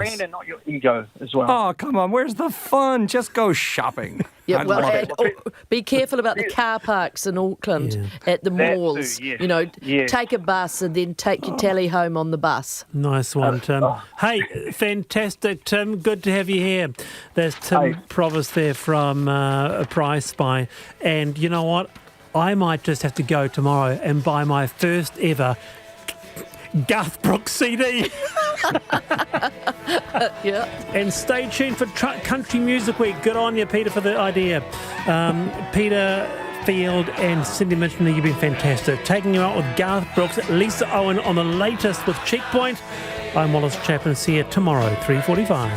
brand and not your ego as well. Oh, come on, where's the fun? Just go shopping. Yeah, I well, love it. be careful about the car parks in Auckland at the malls. Too, yes. You know, Yes. take a bus and then take your tally home on the bus. Nice one, Tim. Hey, fantastic, Tim. Good to have you here. There's Tim Provost there from Price Spy. And you know what? I might just have to go tomorrow and buy my first ever Garth Brooks CD. Yeah. And stay tuned for Country Music Week. Good on you, Peter, for the idea. Peter Field and Cindy Mitchell, you've been fantastic. Taking you out with Garth Brooks, Lisa Owen on the latest with Checkpoint. I'm Wallace Chapman. See you tomorrow, 3:45.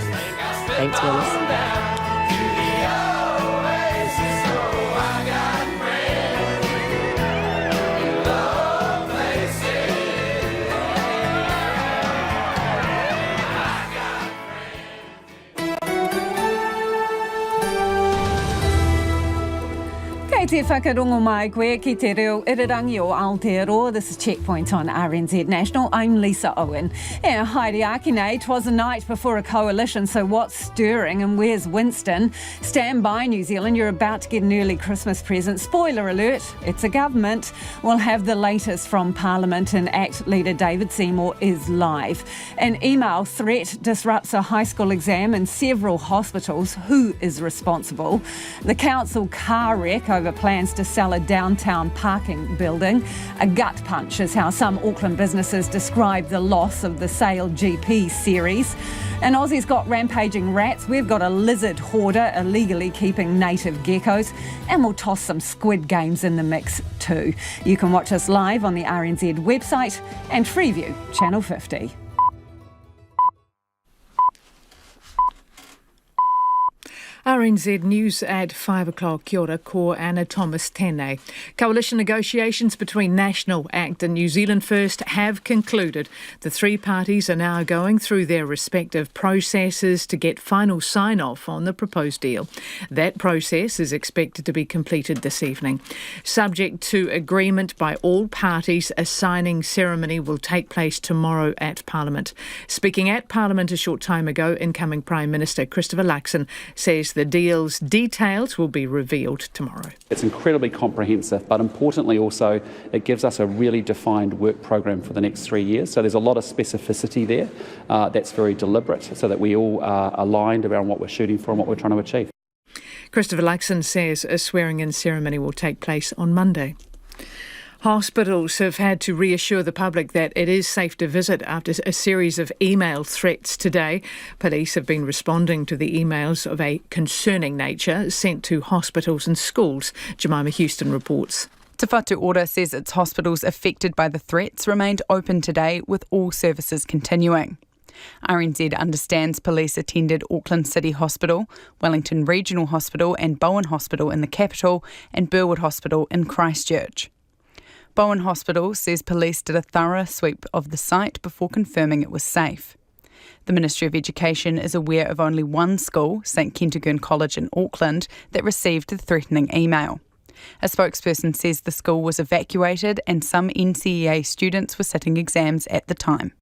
Thanks, Wallace. Kei te whakarongo mai koe ki te reo irirangi o Aotearoa. This is Checkpoint on RNZ National. I'm Lisa Owen. Yeah, Heidi Akine, 'twas a night before a coalition, so what's stirring and where's Winston? Stand by, New Zealand, you're about to get an early Christmas present. Spoiler alert, it's a government. We'll have the latest from Parliament and ACT leader David Seymour is live. An email threat disrupts a high school exam in several hospitals. Who is responsible? The council car wreck over plans to sell a downtown parking building. A gut punch is how some Auckland businesses describe the loss of the Sail GP series. And Aussie's got rampaging rats. We've got a lizard hoarder illegally keeping native geckos. And we'll toss some Squid Games in the mix too. You can watch us live on the RNZ website and Freeview Channel 50. RNZ News at 5 o'clock. Kia ora, ko Anna Thomas tēnei. Coalition negotiations between National, ACT and New Zealand First have concluded. The three parties are now going through their respective processes to get final sign-off on the proposed deal. That process is expected to be completed this evening. Subject to agreement by all parties, a signing ceremony will take place tomorrow at Parliament. Speaking at Parliament a short time ago, incoming Prime Minister Christopher Luxon says the deal's details will be revealed tomorrow. It's incredibly comprehensive, but importantly also it gives us a really defined work program for the next 3 years. So there's a lot of specificity there that's very deliberate so that we all are aligned around what we're shooting for and what we're trying to achieve. Christopher Luxon says a swearing-in ceremony will take place on Monday. Hospitals have had to reassure the public that it is safe to visit after a series of email threats today. Police have been responding to the emails of a concerning nature sent to hospitals and schools. Jemima Houston reports. Te Whatu Ora says its hospitals affected by the threats remained open today with all services continuing. RNZ understands police attended Auckland City Hospital, Wellington Regional Hospital and Bowen Hospital in the capital and Burwood Hospital in Christchurch. Bowen Hospital says police did a thorough sweep of the site before confirming it was safe. The Ministry of Education is aware of only one school, St Kentigern College in Auckland, that received the threatening email. A spokesperson says the school was evacuated and some NCEA students were sitting exams at the time.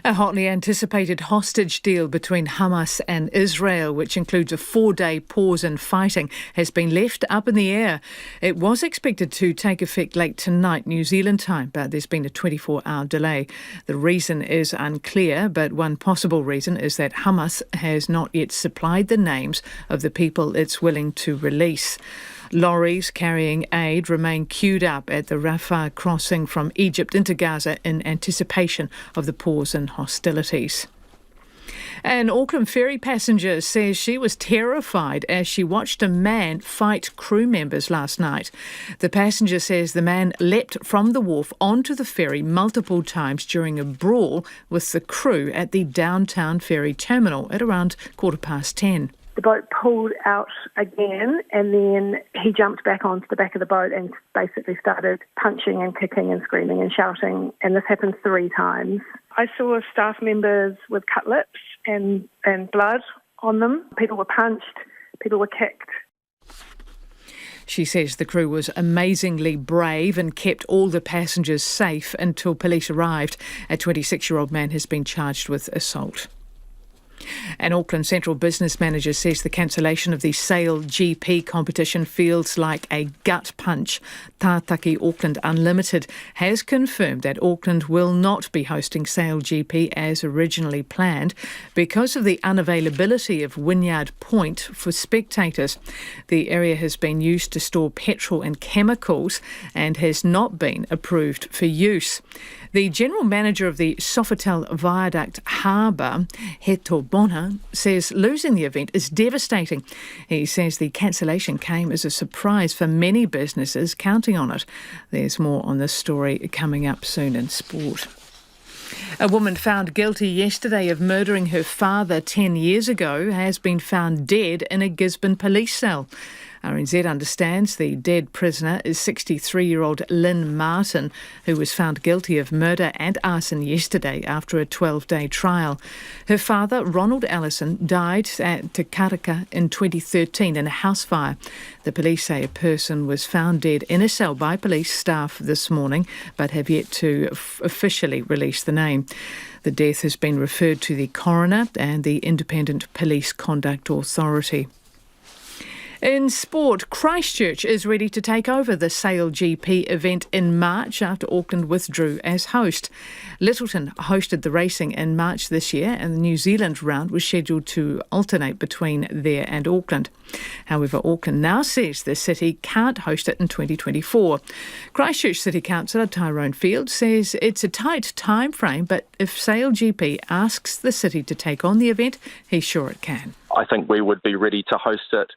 A hotly anticipated hostage deal between Hamas and Israel, which includes a 4-day pause in fighting, has been left up in the air. It was expected to take effect late tonight, New Zealand time, but there's been a 24-hour delay. The reason is unclear, but one possible reason is that Hamas has not yet supplied the names of the people it's willing to release. Lorries carrying aid remain queued up at the Rafah crossing from Egypt into Gaza in anticipation of the pause in hostilities. An Auckland ferry passenger says she was terrified as she watched a man fight crew members last night. The passenger says the man leapt from the wharf onto the ferry multiple times during a brawl with the crew at the downtown ferry terminal at around 10:15. The boat pulled out again and then he jumped back onto the back of the boat and basically started punching and kicking and screaming and shouting, and this happened 3 times. I saw staff members with cut lips and blood on them. People were punched, people were kicked. She says the crew was amazingly brave and kept all the passengers safe until police arrived. A 26-year-old man has been charged with assault. An Auckland Central business manager says the cancellation of the Sail GP competition feels like a gut punch. Tātaki Auckland Unlimited has confirmed that Auckland will not be hosting Sail GP as originally planned because of the unavailability of Wynyard Point for spectators. The area has been used to store petrol and chemicals and has not been approved for use. The general manager of the Sofitel Viaduct Harbour, Heto Bonner, says losing the event is devastating. He says the cancellation came as a surprise for many businesses counting on it. There's more on this story coming up soon in sport. A woman found guilty yesterday of murdering her father 10 years ago has been found dead in a Gisborne police cell. RNZ understands the dead prisoner is 63-year-old Lynn Martin, who was found guilty of murder and arson yesterday after a 12-day trial. Her father, Ronald Allison, died at Te Karaka in 2013 in a house fire. The police say a person was found dead in a cell by police staff this morning, but have yet to officially release the name. The death has been referred to the coroner and the Independent Police Conduct Authority. In sport, Christchurch is ready to take over the Sail GP event in March after Auckland withdrew as host. Littleton hosted the racing in March this year, and the New Zealand round was scheduled to alternate between there and Auckland. However, Auckland now says the city can't host it in 2024. Christchurch City Councillor Tyrone Field says it's a tight time frame, but if Sail GP asks the city to take on the event, he's sure it can. I think we would be ready to host it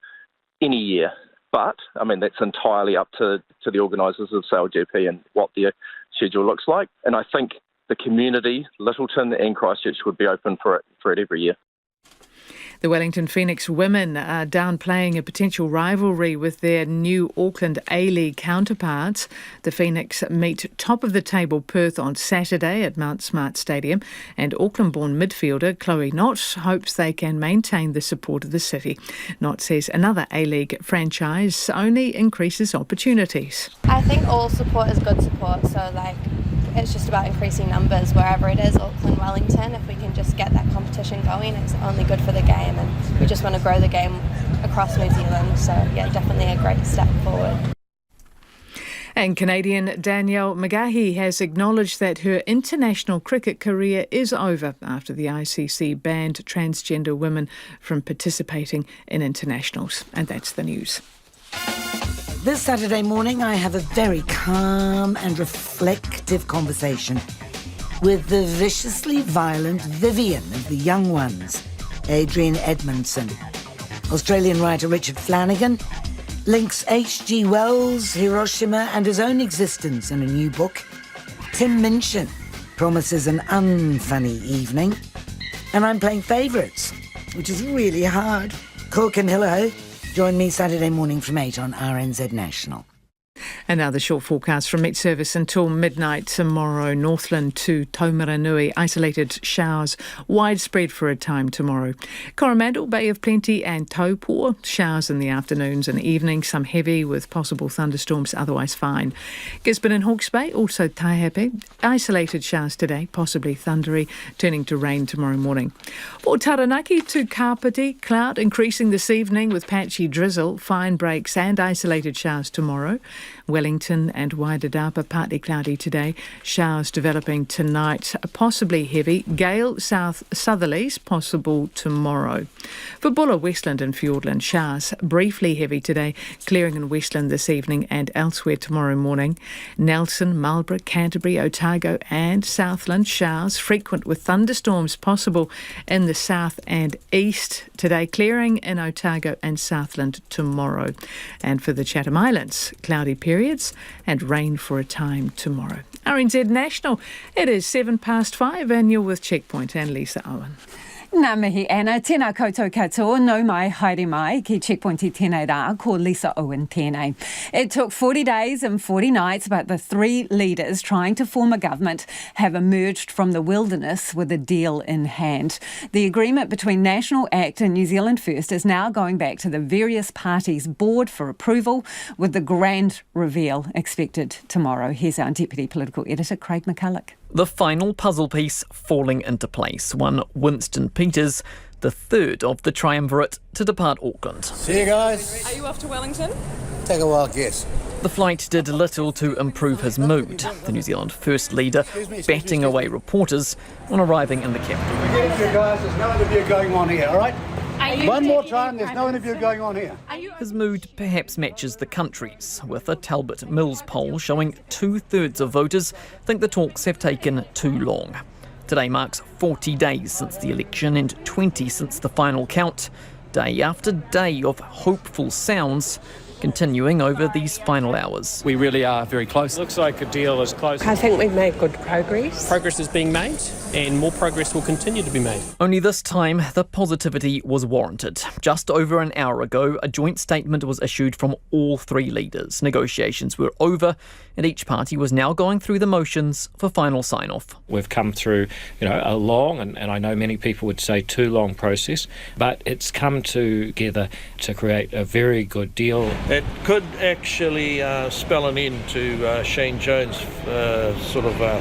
any year, but I mean that's entirely up to the organisers of Sail GP and what their schedule looks like. And I think the community, Littleton and Christchurch, would be open for it every year. The Wellington Phoenix women are downplaying a potential rivalry with their new Auckland A-League counterparts. The Phoenix meet top-of-the-table Perth on Saturday at Mount Smart Stadium, and Auckland-born midfielder Chloe Knott hopes they can maintain the support of the city. Knott says another A-League franchise only increases opportunities. I think all support is good support, so it's just about increasing numbers wherever it is, Auckland, Wellington. If we can just get that competition going, it's only good for the game, and we just want to grow the game across New Zealand. So yeah, definitely a great step forward. And Canadian Danielle McGahey has acknowledged that her international cricket career is over after the ICC banned transgender women from participating in internationals. And that's the news. This Saturday morning, I have a very calm and reflective conversation with the viciously violent Vivian of The Young Ones, Adrian Edmondson. Australian writer Richard Flanagan links H.G. Wells, Hiroshima and his own existence in a new book. Tim Minchin promises an unfunny evening. And I'm playing favourites, which is really hard. Cork and Hillaho. Join me Saturday morning from 8 on RNZ National. And now the short forecast from Met Service until midnight tomorrow. Northland to Taumaranui, isolated showers widespread for a time tomorrow. Coromandel, Bay of Plenty and Taupō, showers in the afternoons and evenings, some heavy with possible thunderstorms, otherwise fine. Gisborne and Hawke's Bay, also Taihape, isolated showers today, possibly thundery, turning to rain tomorrow morning. For Taranaki to Kapiti, cloud increasing this evening with patchy drizzle, fine breaks and isolated showers tomorrow. Wellington and Waidadapa, partly cloudy today. Showers developing tonight, possibly heavy. Gale southerlies, possible tomorrow. For Bulla, Westland and Fiordland, showers briefly heavy today, clearing in Westland this evening and elsewhere tomorrow morning. Nelson, Marlborough, Canterbury, Otago and Southland, showers frequent with thunderstorms possible in the south and east today, clearing in Otago and Southland tomorrow. And for the Chatham Islands, cloudy periods and rain for a time tomorrow. RNZ National, it is 5:07 and you're with Checkpoint and Lisa Owen. Nā mihi Anna, tēnā koutou katoa, nau mai, haere mai, ki Checkpoint I tēnei rā, ko Lisa Owen tēnei. It took 40 days and 40 nights, but the three leaders trying to form a government have emerged from the wilderness with a deal in hand. The agreement between National Act and New Zealand First is now going back to the various parties' board for approval, with the grand reveal expected tomorrow. Here's our Deputy Political Editor, Craig McCulloch. The final puzzle piece falling into place, one Winston Peters the third of the triumvirate to depart Auckland. See you guys. Are you off to Wellington? Take a wild guess. The flight did little to improve his mood. The New Zealand First leader batting away reporters on arriving in the capital. Forget it, you guys. There's no interview going on here, all right? One more time, there's no interview going on here. His mood perhaps matches the country's, with a Talbot Mills poll showing 2/3 of voters think the talks have taken too long. Today marks 40 days since the election and 20 since the final count. Day after day of hopeful sounds continuing over these final hours. We really are very close. Looks like a deal is close. I think we've made good progress. Progress is being made and more progress will continue to be made. Only this time, the positivity was warranted. Just over an hour ago, a joint statement was issued from all three leaders. Negotiations were over and each party was now going through the motions for final sign-off. We've come through, a long, and I know many people would say too long process, but it's come together to create a very good deal. It could actually spell an end to Shane Jones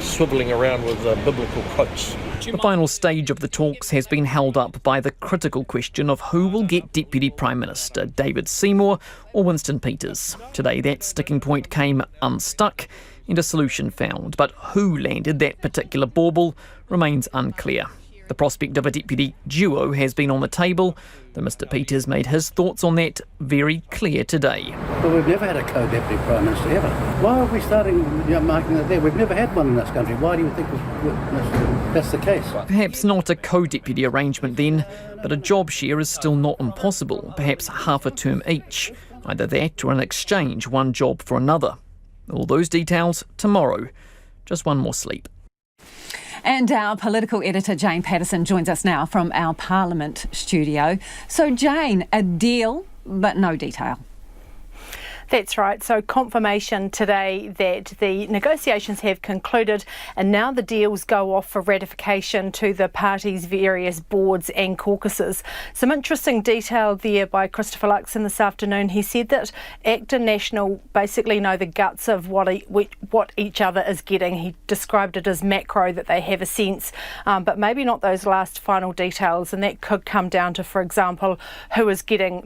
swivelling around with biblical quotes. The final stage of the talks has been held up by the critical question of who will get Deputy Prime Minister, David Seymour or Winston Peters. Today that sticking point came unstuck and a solution found, but who landed that particular bauble remains unclear. The prospect of a deputy duo has been on the table, though Mr Peters made his thoughts on that very clear today. Well, we've never had a co-deputy Prime Minister ever. Why are we starting marking it there? We've never had one in this country. Why do you think that's the case? Perhaps not a co-deputy arrangement then, but a job share is still not impossible, perhaps half a term each. Either that or an exchange, one job for another. All those details tomorrow. Just one more sleep. And our political editor, Jane Patterson, joins us now from our Parliament studio. So, Jane, a deal, but no detail. That's right. So confirmation today that the negotiations have concluded and now the deals go off for ratification to the party's various boards and caucuses. Some interesting detail there by Christopher Luxon this afternoon. He said that ACT and National basically know the guts of what each other is getting. He described it as macro, that they have a sense, but maybe not those last final details, and that could come down to, for example, who is getting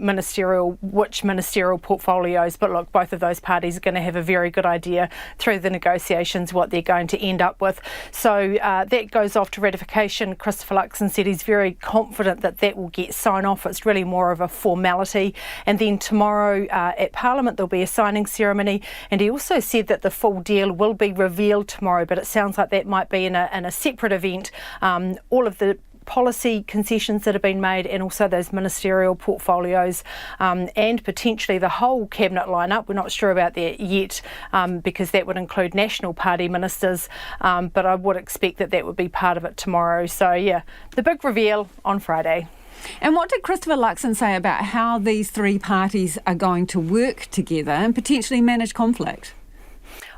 which ministerial portfolios. But look, both of those parties are going to have a very good idea through the negotiations what they're going to end up with. So that goes off to ratification. Christopher Luxon said he's very confident that that will get sign off. It's really more of a formality. And then tomorrow at Parliament there'll be a signing ceremony. And he also said that the full deal will be revealed tomorrow, but it sounds like that might be in a separate event. All of the policy concessions that have been made and also those ministerial portfolios and potentially the whole cabinet lineup. We're not sure about that yet because that would include National Party ministers, but I would expect that would be part of it tomorrow. So yeah, the big reveal on Friday. And what did Christopher Luxon say about how these three parties are going to work together and potentially manage conflict?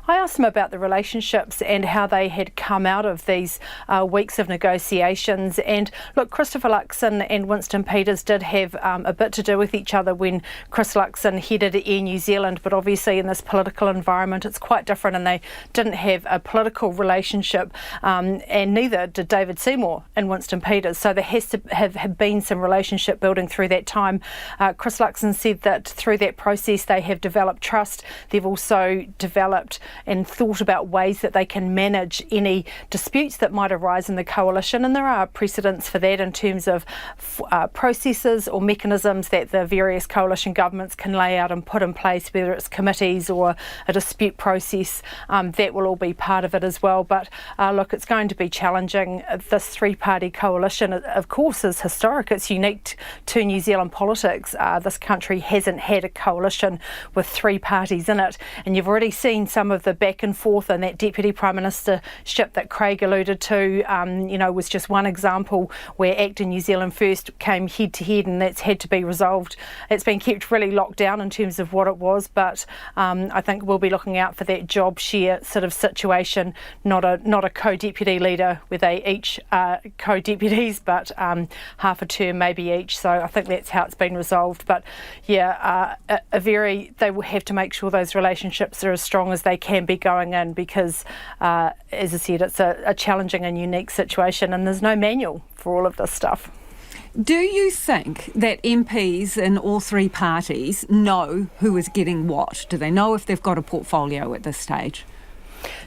I asked them about the relationships and how they had come out of these weeks of negotiations. And look, Christopher Luxon and Winston Peters did have a bit to do with each other when Chris Luxon headed Air New Zealand. But obviously in this political environment, it's quite different and they didn't have a political relationship. And neither did David Seymour and Winston Peters. So there has to have been some relationship building through that time. Chris Luxon said that through that process, they have developed trust. They've also developed and thought about ways that they can manage any disputes that might arise in the coalition. And there are precedents for that in terms of processes or mechanisms that the various coalition governments can lay out and put in place, whether it's committees or a dispute process. That will all be part of it as well. But look, it's going to be challenging. This three-party coalition, of course, is historic. It's unique to New Zealand politics. This country hasn't had a coalition with three parties in it. And you've already seen some of the back and forth, and that Deputy Prime Ministership that Craig alluded to, was just one example where ACT and New Zealand First came head to head, and that's had to be resolved. It's been kept really locked down in terms of what it was, but I think we'll be looking out for that job share sort of situation, not a co-deputy leader where they each are co-deputies, but half a term maybe each. So I think that's how it's been resolved. But yeah, they will have to make sure those relationships are as strong as they can be going in, because as I said, it's a challenging and unique situation and there's no manual for all of this stuff. Do you think that MPs in all three parties know who is getting what? Do they know if they've got a portfolio at this stage?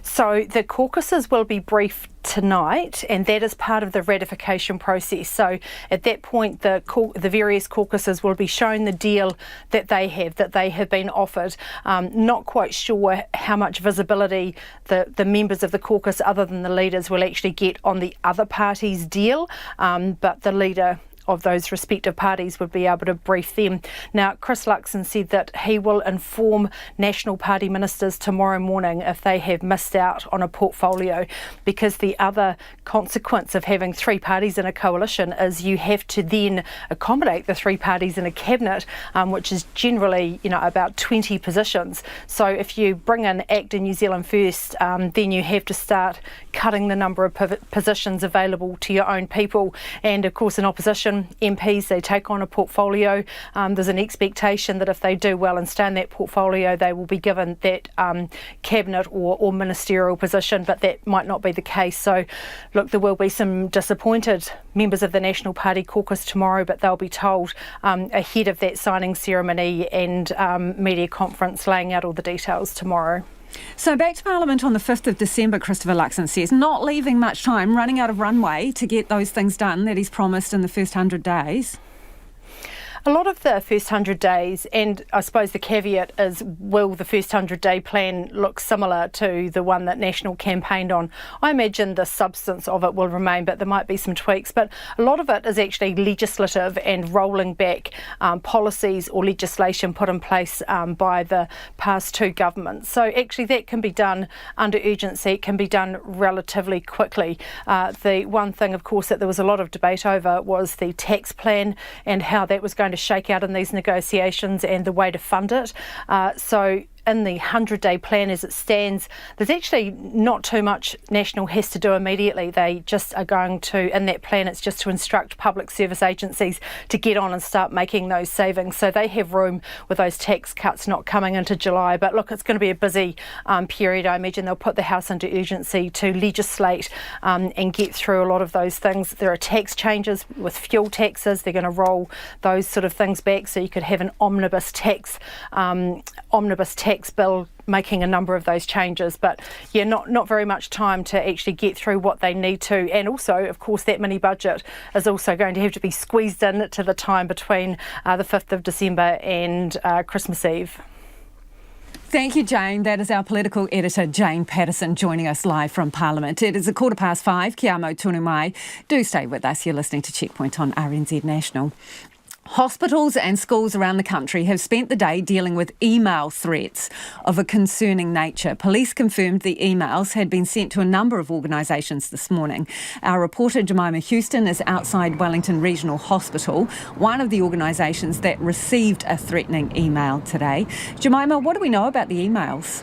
So the caucuses will be briefed tonight, and that is part of the ratification process. So at that point, the various caucuses will be shown the deal that they have been offered. Not quite sure how much visibility the members of the caucus, other than the leaders, will actually get on the other party's deal, but the leader of those respective parties would be able to brief them. Now, Chris Luxon said that he will inform National Party ministers tomorrow morning if they have missed out on a portfolio, because the other consequence of having three parties in a coalition is you have to then accommodate the three parties in a cabinet, which is generally, about 20 positions. So if you bring in ACT and New Zealand First, then you have to start cutting the number of positions available to your own people. And of course, in opposition, MPs, they take on a portfolio. There's an expectation that if they do well and stay in that portfolio, they will be given that cabinet or ministerial position, but that might not be the case. So, look, there will be some disappointed members of the National Party caucus tomorrow, but they'll be told ahead of that signing ceremony and media conference laying out all the details tomorrow. So back to Parliament on the 5th of December, Christopher Luxon says, not leaving much time, running out of runway to get those things done that he's promised in the first 100 days. A lot of the first 100 days, and I suppose the caveat is, will the first 100-day plan look similar to the one that National campaigned on? I imagine the substance of it will remain, but there might be some tweaks. But a lot of it is actually legislative and rolling back policies or legislation put in place by the past two governments. So actually that can be done under urgency. It can be done relatively quickly. The one thing, of course, that there was a lot of debate over was the tax plan and how that was going to shake out in these negotiations and the way to fund it. So in the 100-day plan as it stands, there's actually not too much National has to do immediately. They just are going to, in that plan, it's just to instruct public service agencies to get on and start making those savings. So they have room with those tax cuts not coming into July. But look, it's going to be a busy period. I imagine they'll put the House under urgency to legislate and get through a lot of those things. There are tax changes with fuel taxes. They're going to roll those sort of things back, so you could have an omnibus tax bill making a number of those changes. But yeah, not very much time to actually get through what they need to. And also, of course, that mini budget is also going to have to be squeezed in to the time between the 5th of December and Christmas Eve. Thank you, Jane. That is our political editor, Jane Patterson, joining us live from Parliament. It is 5:15. Kia mau tonu mai. Do stay with us. You're listening to Checkpoint on RNZ National. Hospitals and schools around the country have spent the day dealing with email threats of a concerning nature. Police confirmed the emails had been sent to a number of organisations this morning. Our reporter Jemima Houston is outside Wellington Regional Hospital, one of the organisations that received a threatening email today. Jemima, what do we know about the emails?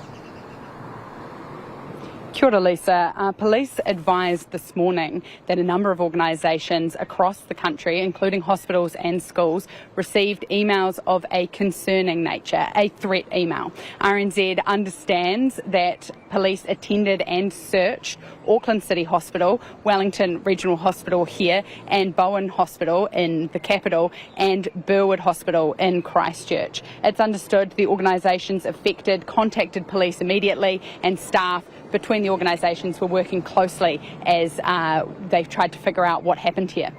Kia ora, Lisa. Police advised this morning that a number of organisations across the country, including hospitals and schools, received emails of a concerning nature, a threat email. RNZ understands that police attended and searched Auckland City Hospital, Wellington Regional Hospital here, and Bowen Hospital in the capital, and Burwood Hospital in Christchurch. It's understood the organisations affected contacted police immediately, and staff between the organisations were working closely as they've tried to figure out what happened here.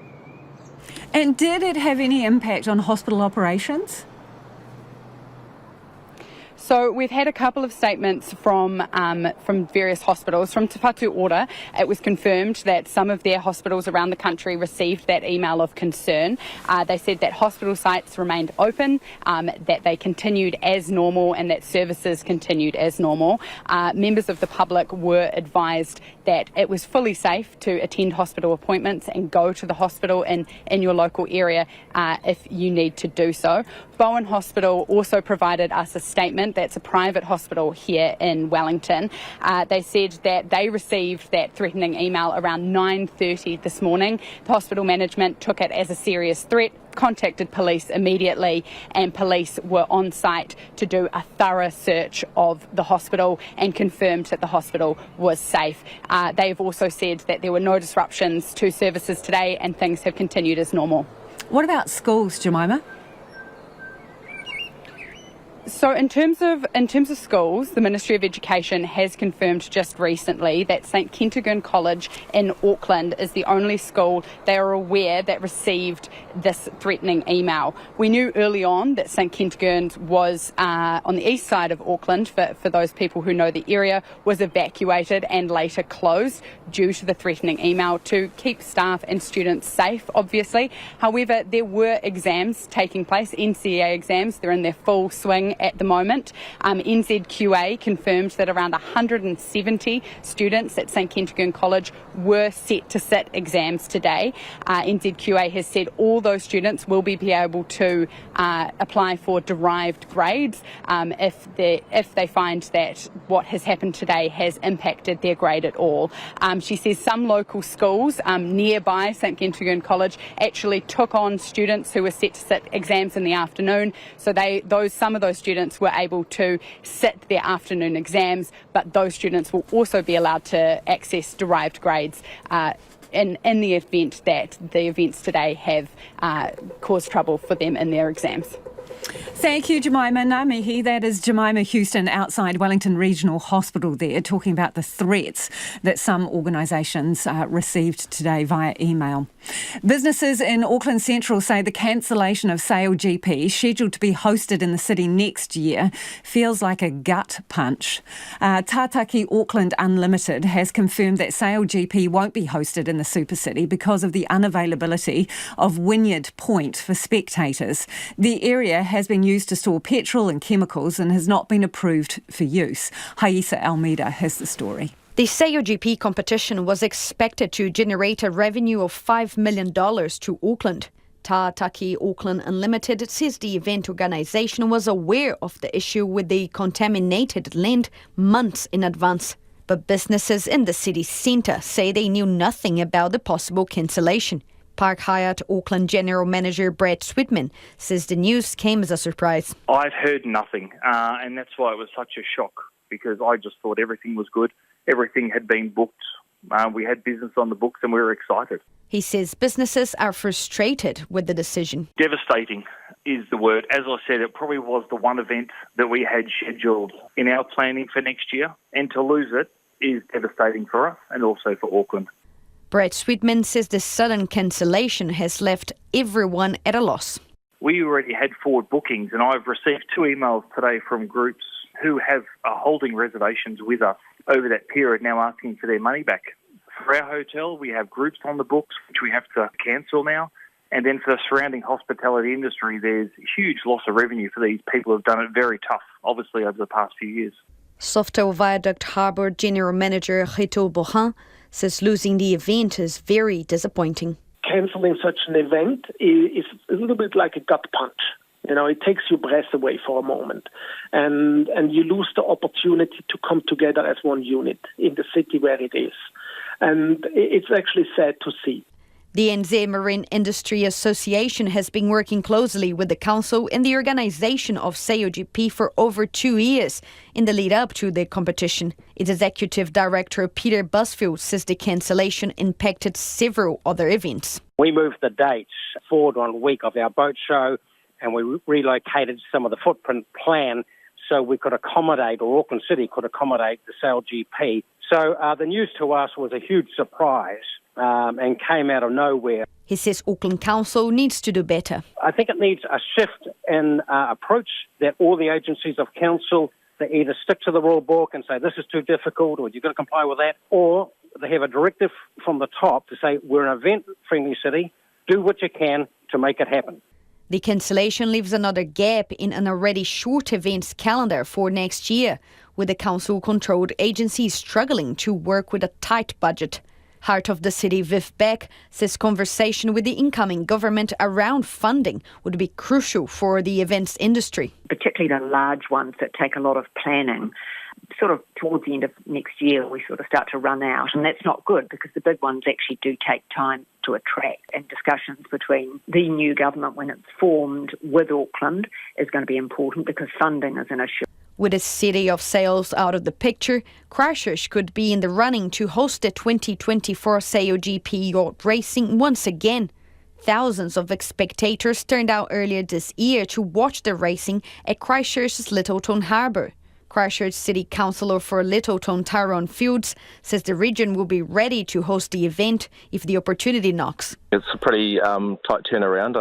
And did it have any impact on hospital operations? So we've had a couple of statements from various hospitals. From Te Whatu Ora, it was confirmed that some of their hospitals around the country received that email of concern. They said that hospital sites remained open, that they continued as normal, and that services continued as normal. Members of the public were advised that it was fully safe to attend hospital appointments and go to the hospital in your local area if you need to do so. Bowen Hospital also provided us a statement. That's a private hospital here in Wellington. They said that they received that threatening email around 9:30 this morning. The hospital management took it as a serious threat, contacted police immediately, and police were on site to do a thorough search of the hospital and confirmed that the hospital was safe. They've also said that there were no disruptions to services today and things have continued as normal. What about schools, Jemima? So in terms of schools, the Ministry of Education has confirmed just recently that St Kentigern College in Auckland is the only school they are aware that received this threatening email. We knew early on that St Kentigern was on the east side of Auckland, for those people who know the area, was evacuated and later closed due to the threatening email to keep staff and students safe, obviously. However, there were exams taking place, NCEA exams. They're in their full swing at the moment. NZQA confirmed that around 170 students at St Kentigern College were set to sit exams today. NZQA has said all those students will be able to apply for derived grades if they find that what has happened today has impacted their grade at all. She says some local schools nearby St Kentigern College actually took on students who were set to sit exams in the afternoon, so some of those students were able to sit their afternoon exams, but those students will also be allowed to access derived grades in the event that the events today have caused trouble for them in their exams. Thank you, Jemima. Ngā mihi. That is Jemima Houston outside Wellington Regional Hospital there, talking about the threats that some organisations received today via email. Businesses in Auckland Central say the cancellation of Sale GP, scheduled to be hosted in the city next year, feels like a gut punch. Tātaki Auckland Unlimited has confirmed that Sale GP won't be hosted in the Super City because of the unavailability of Wynyard Point for spectators. The area has been used to store petrol and chemicals and has not been approved for use. Haisa Almeida has the story. The SAOGP competition was expected to generate a revenue of $5 million to Auckland. Tātaki Auckland Unlimited says the event organisation was aware of the issue with the contaminated land months in advance. But businesses in the city centre say they knew nothing about the possible cancellation. Park Hyatt Auckland General Manager Brad Swidman says the news came as a surprise. I've heard nothing, and that's why it was such a shock, because I just thought everything was good. Everything had been booked. We had business on the books and we were excited. He says businesses are frustrated with the decision. Devastating is the word. As I said, it probably was the one event that we had scheduled in our planning for next year, and to lose it is devastating for us and also for Auckland. Brad Swidman says the sudden cancellation has left everyone at a loss. We already had forward bookings, and I've received 2 emails today from groups who are holding reservations with us over that period, now asking for their money back. For our hotel, we have groups on the books which we have to cancel now. And then for the surrounding hospitality industry, there's huge loss of revenue for these people who have done it very tough, obviously, over the past few years. Softail Viaduct Harbour General Manager Rito Bohan says losing the event is very disappointing. Cancelling such an event is a little bit like a gut punch. You know, it takes your breath away for a moment, and you lose the opportunity to come together as one unit in the city where it is. And it's actually sad to see. The NZ Marine Industry Association has been working closely with the council and the organisation of SAOGP for over 2 years in the lead up to the competition. Its executive director Peter Busfield says the cancellation impacted several other events. We moved the dates forward 1 week of our boat show, and we relocated some of the footprint plan so we could accommodate, or Auckland City could accommodate, the SailGP. So the news to us was a huge surprise and came out of nowhere. He says Auckland Council needs to do better. I think it needs a shift in approach, that all the agencies of council, they either stick to the rule book and say this is too difficult or you've got to comply with that, or they have a directive from the top to say we're an event-friendly city, do what you can to make it happen. The cancellation leaves another gap in an already short events calendar for next year, with the council-controlled agencies struggling to work with a tight budget. Heart of the City Viv Beck says conversation with the incoming government around funding would be crucial for the events industry. Particularly the large ones that take a lot of planning. Sort of towards the end of next year, we sort of start to run out, and that's not good because the big ones actually do take time to attract, and discussions between the new government when it's formed with Auckland is going to be important because funding is an issue. With a city of sales out of the picture, Christchurch could be in the running to host the 2024 SAOGP yacht racing once again. Thousands of spectators turned out earlier this year to watch the racing at Christchurch's Littleton Harbour. Christchurch City Councillor for Littleton, Tyrone Fields, says the region will be ready to host the event if the opportunity knocks. It's a pretty tight turnaround,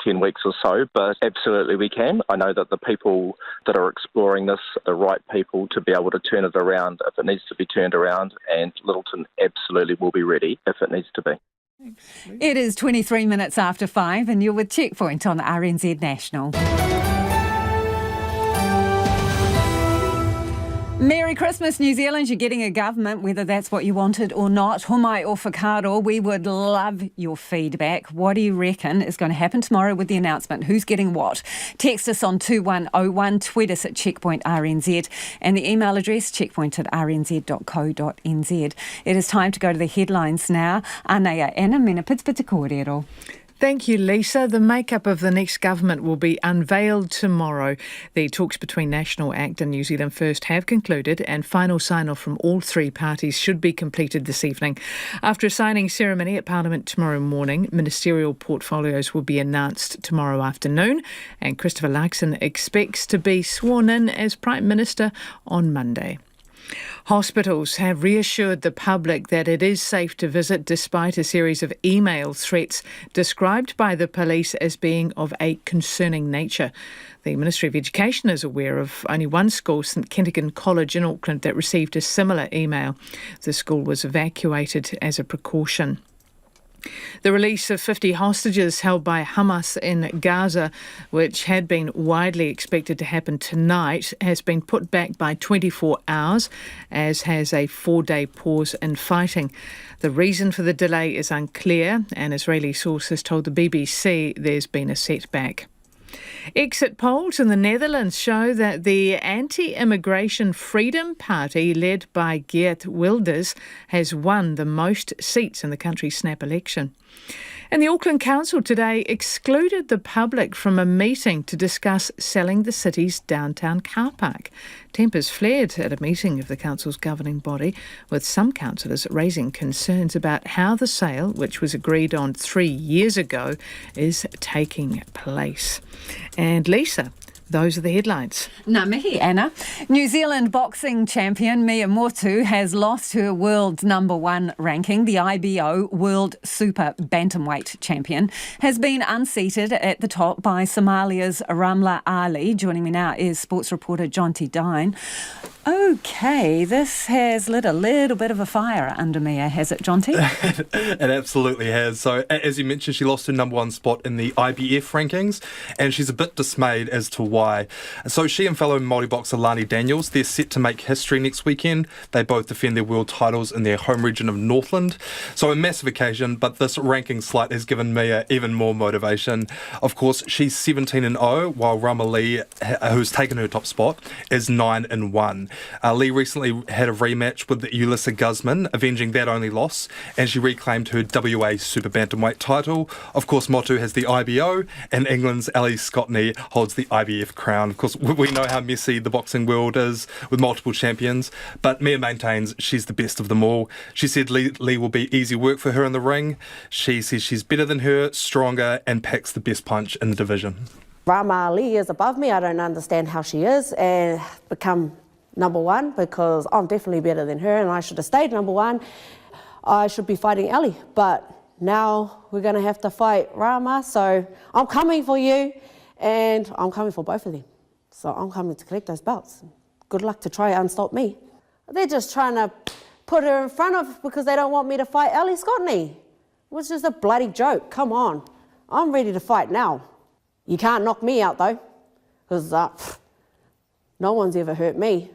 10 weeks or so, but absolutely we can. I know that the people that are exploring this are the right people to be able to turn it around if it needs to be turned around, and Littleton absolutely will be ready if it needs to be. It is 23 minutes after 5 and you're with Checkpoint on RNZ National. Merry Christmas, New Zealand. You're getting a government, whether that's what you wanted or not. Homai o whakaaro, we would love your feedback. What do you reckon is going to happen tomorrow with the announcement? Who's getting what? Text us on 2101, tweet us at Checkpoint RNZ, and the email address checkpoint@rnz.co.nz. It is time to go to the headlines now. Anea Anna, mena pitipita kōrero. Thank you, Lisa. The makeup of the next government will be unveiled tomorrow. The talks between National Act and New Zealand First have concluded, and final sign-off from all three parties should be completed this evening. After a signing ceremony at Parliament tomorrow morning, ministerial portfolios will be announced tomorrow afternoon, and Christopher Luxon expects to be sworn in as Prime Minister on Monday. Hospitals have reassured the public that it is safe to visit despite a series of email threats described by the police as being of a concerning nature. The Ministry of Education is aware of only one school, St Kentigern College in Auckland, that received a similar email. The school was evacuated as a precaution. The release of 50 hostages held by Hamas in Gaza, which had been widely expected to happen tonight, has been put back by 24 hours, as has a 4-day pause in fighting. The reason for the delay is unclear. An Israeli source has told the BBC there's been a setback. Exit polls in the Netherlands show that the anti-immigration Freedom Party, led by Geert Wilders, has won the most seats in the country's snap election. And the Auckland Council today excluded the public from a meeting to discuss selling the city's downtown car park. Tempers flared at a meeting of the council's governing body, with some councillors raising concerns about how the sale, which was agreed on 3 years ago, is taking place. And Lisa, those are the headlines. Ngā mihi, Anna. New Zealand boxing champion Mia Motu has lost her world #1 ranking. The IBO World Super Bantamweight champion has been unseated at the top by Somalia's Ramla Ali. Joining me now is sports reporter Jonty Dine. OK, this has lit a little bit of a fire under Mia, has it, Jonty? It absolutely has. So, as you mentioned, she lost her #1 spot in the IBF rankings, and she's a bit dismayed as to why. So she and fellow Māori boxer Lani Daniels, they're set to make history next weekend. They both defend their world titles in their home region of Northland. So a massive occasion, but this ranking slight has given Mia even more motivation. Of course, she's 17-0, while Rama Lee, who's taken her top spot, is 9-1. Lee recently had a rematch with Ulyssa Guzman, avenging that only loss, and she reclaimed her WA Super Bantamweight title. Of course, Motu has the IBO, and England's Ali Scotney holds the IBF crown. Of course, we know how messy the boxing world is with multiple champions, but Mia maintains she's the best of them all. She said Lee will be easy work for her in the ring. She says she's better than her, stronger, and packs the best punch in the division. Rama Ali is above me. I don't understand how she is and become #1, because I'm definitely better than her and I should have stayed #1. I should be fighting Ali, but now we're going to have to fight Rama, so I'm coming for you and I'm coming for both of them. So I'm coming to collect those belts. Good luck to try and unstop me. They're just trying to put her in front of because they don't want me to fight Ali Scotney, which is a bloody joke. Come on. I'm ready to fight now. You can't knock me out though, because no one's ever hurt me.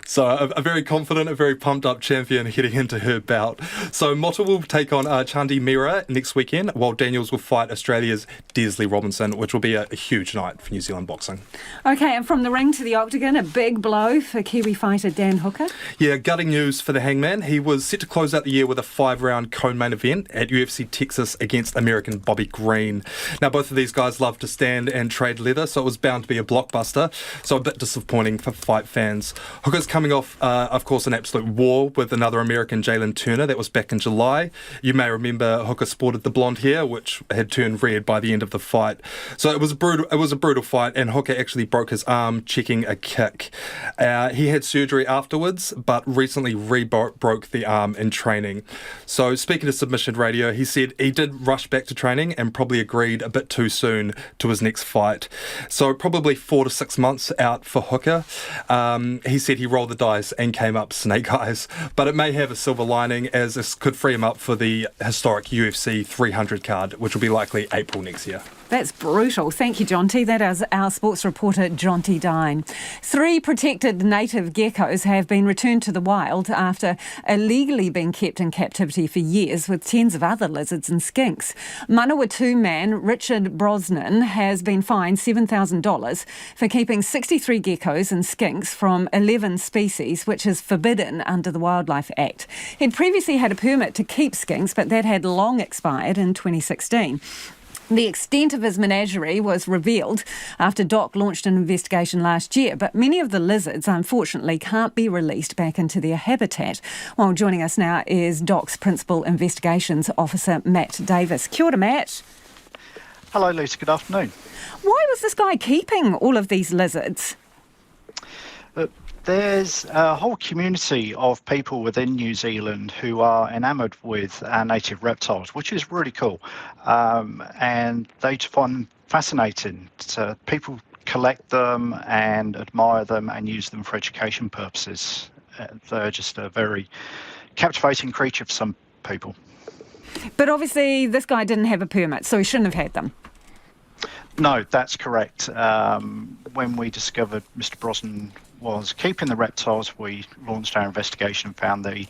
So a very confident, a very pumped up champion heading into her bout. So Motu will take on Chandi Mira next weekend, while Daniels will fight Australia's Desley Robinson, which will be a huge night for New Zealand boxing. OK, and from the ring to the octagon, a big blow for Kiwi fighter Dan Hooker. Yeah, gutting news for the Hangman. He was set to close out the year with a 5-round co-main event at UFC Texas against American Bobby Green. Now, both of these guys love to stand and trade leather, so it was bound to be a blockbuster. So a bit disappointing for fight fans. Hooker's come coming off, of course, an absolute war with another American, Jalen Turner. That was back in July. You may remember Hooker sported the blonde hair, which had turned red by the end of the fight. So it was a brutal fight, and Hooker actually broke his arm checking a kick. He had surgery afterwards, but recently broke the arm in training. So speaking to Submission Radio, he said he did rush back to training and probably agreed a bit too soon to his next fight. So probably 4 to 6 months out for Hooker. He said he rolled the dice and came up snake eyes, but it may have a silver lining as this could free him up for the historic UFC 300 card, which will be likely April next year. That's brutal. Thank you, Jonty. That is our sports reporter, Jonty Dine. 3 protected native geckos have been returned to the wild after illegally being kept in captivity for years with tens of other lizards and skinks. Manawatu man Richard Brosnan has been fined $7,000 for keeping 63 geckos and skinks from 11 species, which is forbidden under the Wildlife Act. He'd previously had a permit to keep skinks, but that had long expired in 2016. The extent of his menagerie was revealed after DOC launched an investigation last year, but many of the lizards, unfortunately, can't be released back into their habitat. Well, joining us now is DOC's Principal Investigations Officer, Matt Davis. Kia ora, Matt. Hello, Lisa. Good afternoon. Why was this guy keeping all of these lizards? There's a whole community of people within New Zealand who are enamoured with our native reptiles, which is really cool. And they find them fascinating. So people collect them and admire them and use them for education purposes. They're just a very captivating creature for some people. But obviously this guy didn't have a permit, so he shouldn't have had them. No, that's correct. When we discovered Mr. Brosnan was keeping the reptiles, we launched our investigation and found that he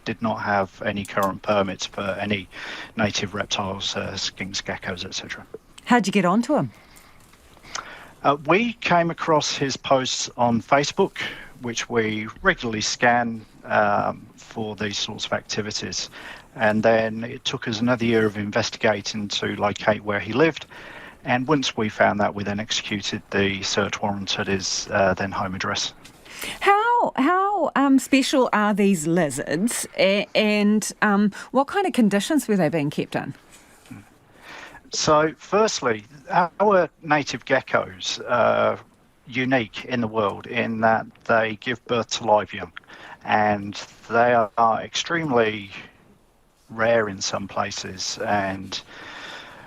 did not have any current permits for any native reptiles, skinks, geckos, etc. How'd you get onto him? We came across his posts on Facebook, which we regularly scan for these sorts of activities. And then it took us another year of investigating to locate where he lived. And once we found that, we then executed the search warrant at his then home address. How special are these lizards, and what kind of conditions were they being kept in? So, firstly, our native geckos are unique in the world in that they give birth to live young, and they are extremely rare in some places and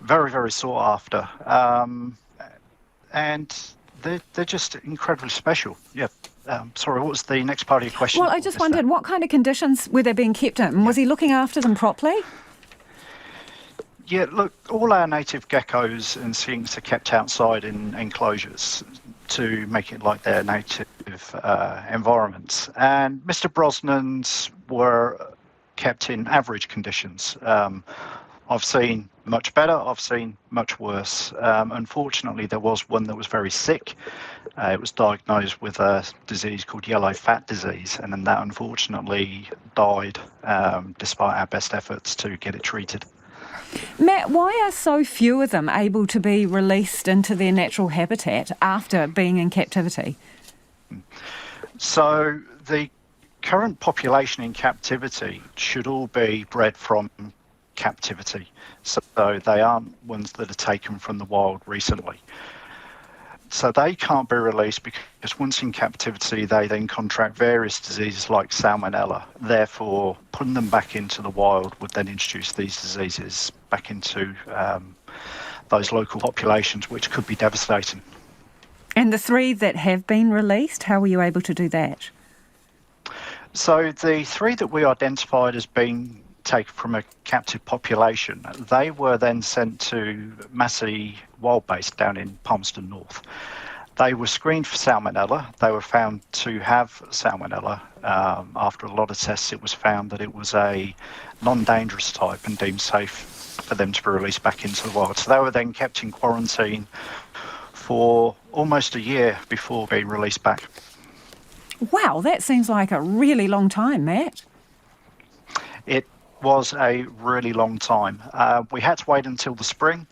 very, very sought after. And they're just incredibly special. Yeah. Sorry, what was the next part of your question? Well, I just wondered, what kind of conditions were they being kept in? Was he looking after them properly? Yeah, look, all our native geckos and skinks are kept outside in enclosures to make it like their native environments. And Mr. Brosnan's were kept in average conditions. I've seen much better, I've seen much worse. Unfortunately, there was one that was very sick. It was diagnosed with a disease called yellow fat disease, and then that unfortunately died despite our best efforts to get it treated. Matt, why are so few of them able to be released into their natural habitat after being in captivity? So the current population in captivity should all be bred from captivity, so they aren't ones that are taken from the wild recently. So they can't be released because once in captivity they then contract various diseases like salmonella. Therefore, putting them back into the wild would then introduce these diseases back into those local populations, which could be devastating. And the 3 that have been released, how were you able to do that? So the 3 that we identified as being taken from a captive population, they were then sent to Massey Wild Base down in Palmerston North. They were screened for salmonella. They were found to have salmonella. After a lot of tests, it was found that it was a non-dangerous type and deemed safe for them to be released back into the wild. So they were then kept in quarantine for almost a year before being released back. Wow, that seems like a really long time, Matt. It was a really long time. We had to wait until the spring.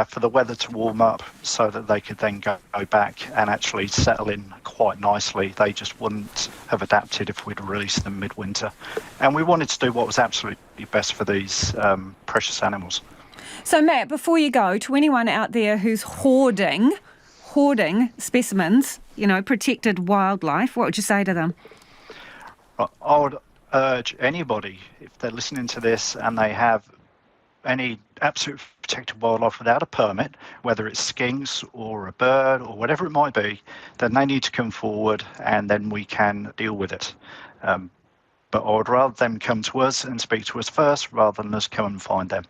for the weather to warm up so that they could then go back and actually settle in quite nicely. They just wouldn't have adapted if we'd released them midwinter. And we wanted to do what was absolutely best for these precious animals. So, Matt, before you go, to anyone out there who's hoarding specimens, protected wildlife, what would you say to them? I would urge anybody, if they're listening to this and they have any absolute protected wildlife without a permit, whether it's skinks or a bird or whatever it might be, then they need to come forward and then we can deal with it. But I would rather them come to us and speak to us first rather than us come and find them.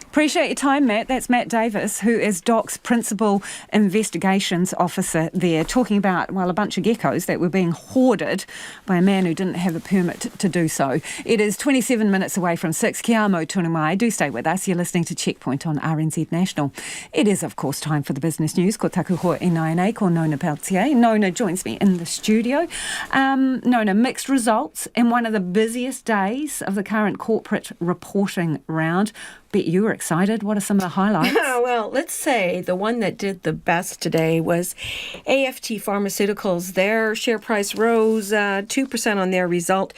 Appreciate your time, Matt. That's Matt Davis, who is DOC's Principal Investigations Officer there, talking about, a bunch of geckos that were being hoarded by a man who didn't have a permit to do so. It is 27 minutes away from 6. Kia amo tonu mai. Do stay with us. You're listening to Checkpoint on RNZ National. It is, of course, time for the business news. Ko taku hoa e nai ko Nona Peltier. Nona joins me in the studio. Nona, mixed results in one of the busiest days of the current corporate reporting round. Bet you were excited. What are some of the highlights? Well, let's say the one that did the best today was AFT Pharmaceuticals. Their share price rose 2% on their result.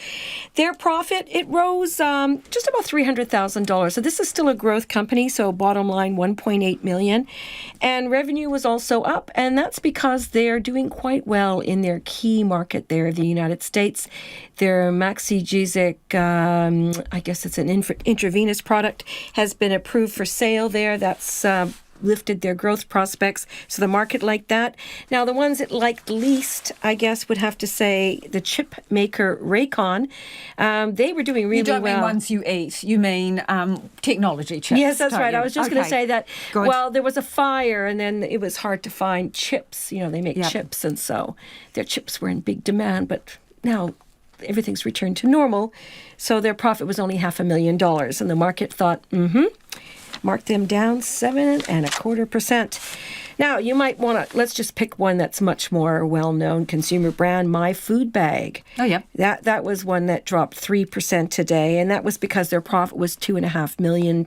Their profit, it rose just about $300,000. So this is still a growth company, so bottom line $1.8 million. And revenue was also up, and that's because they're doing quite well in their key market there, the United States. Their Maxigesic, I guess it's an intravenous product, has been approved for sale there. That's lifted their growth prospects. So the market liked that. Now, the ones it liked least, I guess, would have to say the chip maker Raycon. They were doing really well. You don't mean ones you eat. You mean technology chips. Yes, that's right. You? I was just going to say that. Good. Well, there was a fire and then it was hard to find chips. They make chips, and so their chips were in big demand. But now everything's returned to normal. So their profit was only $500,000. And the market thought, marked them down 7.25%. Now, you might want to, let's just pick one that's much more well-known consumer brand, My Food Bag. Oh, yeah. That was one that dropped 3% today, and that was because their profit was $2.5 million.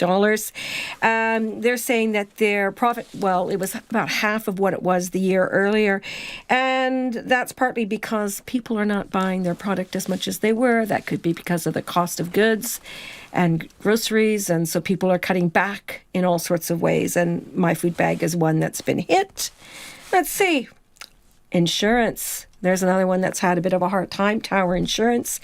They're saying that their profit, it was about half of what it was the year earlier, and that's partly because people are not buying their product as much as they were. That could be because of the cost of goods and groceries, and so people are cutting back in all sorts of ways, and My Food Bag is one that's been hit. Let's see. Insurance. There's another one that's had a bit of a hard time, Tower Insurance.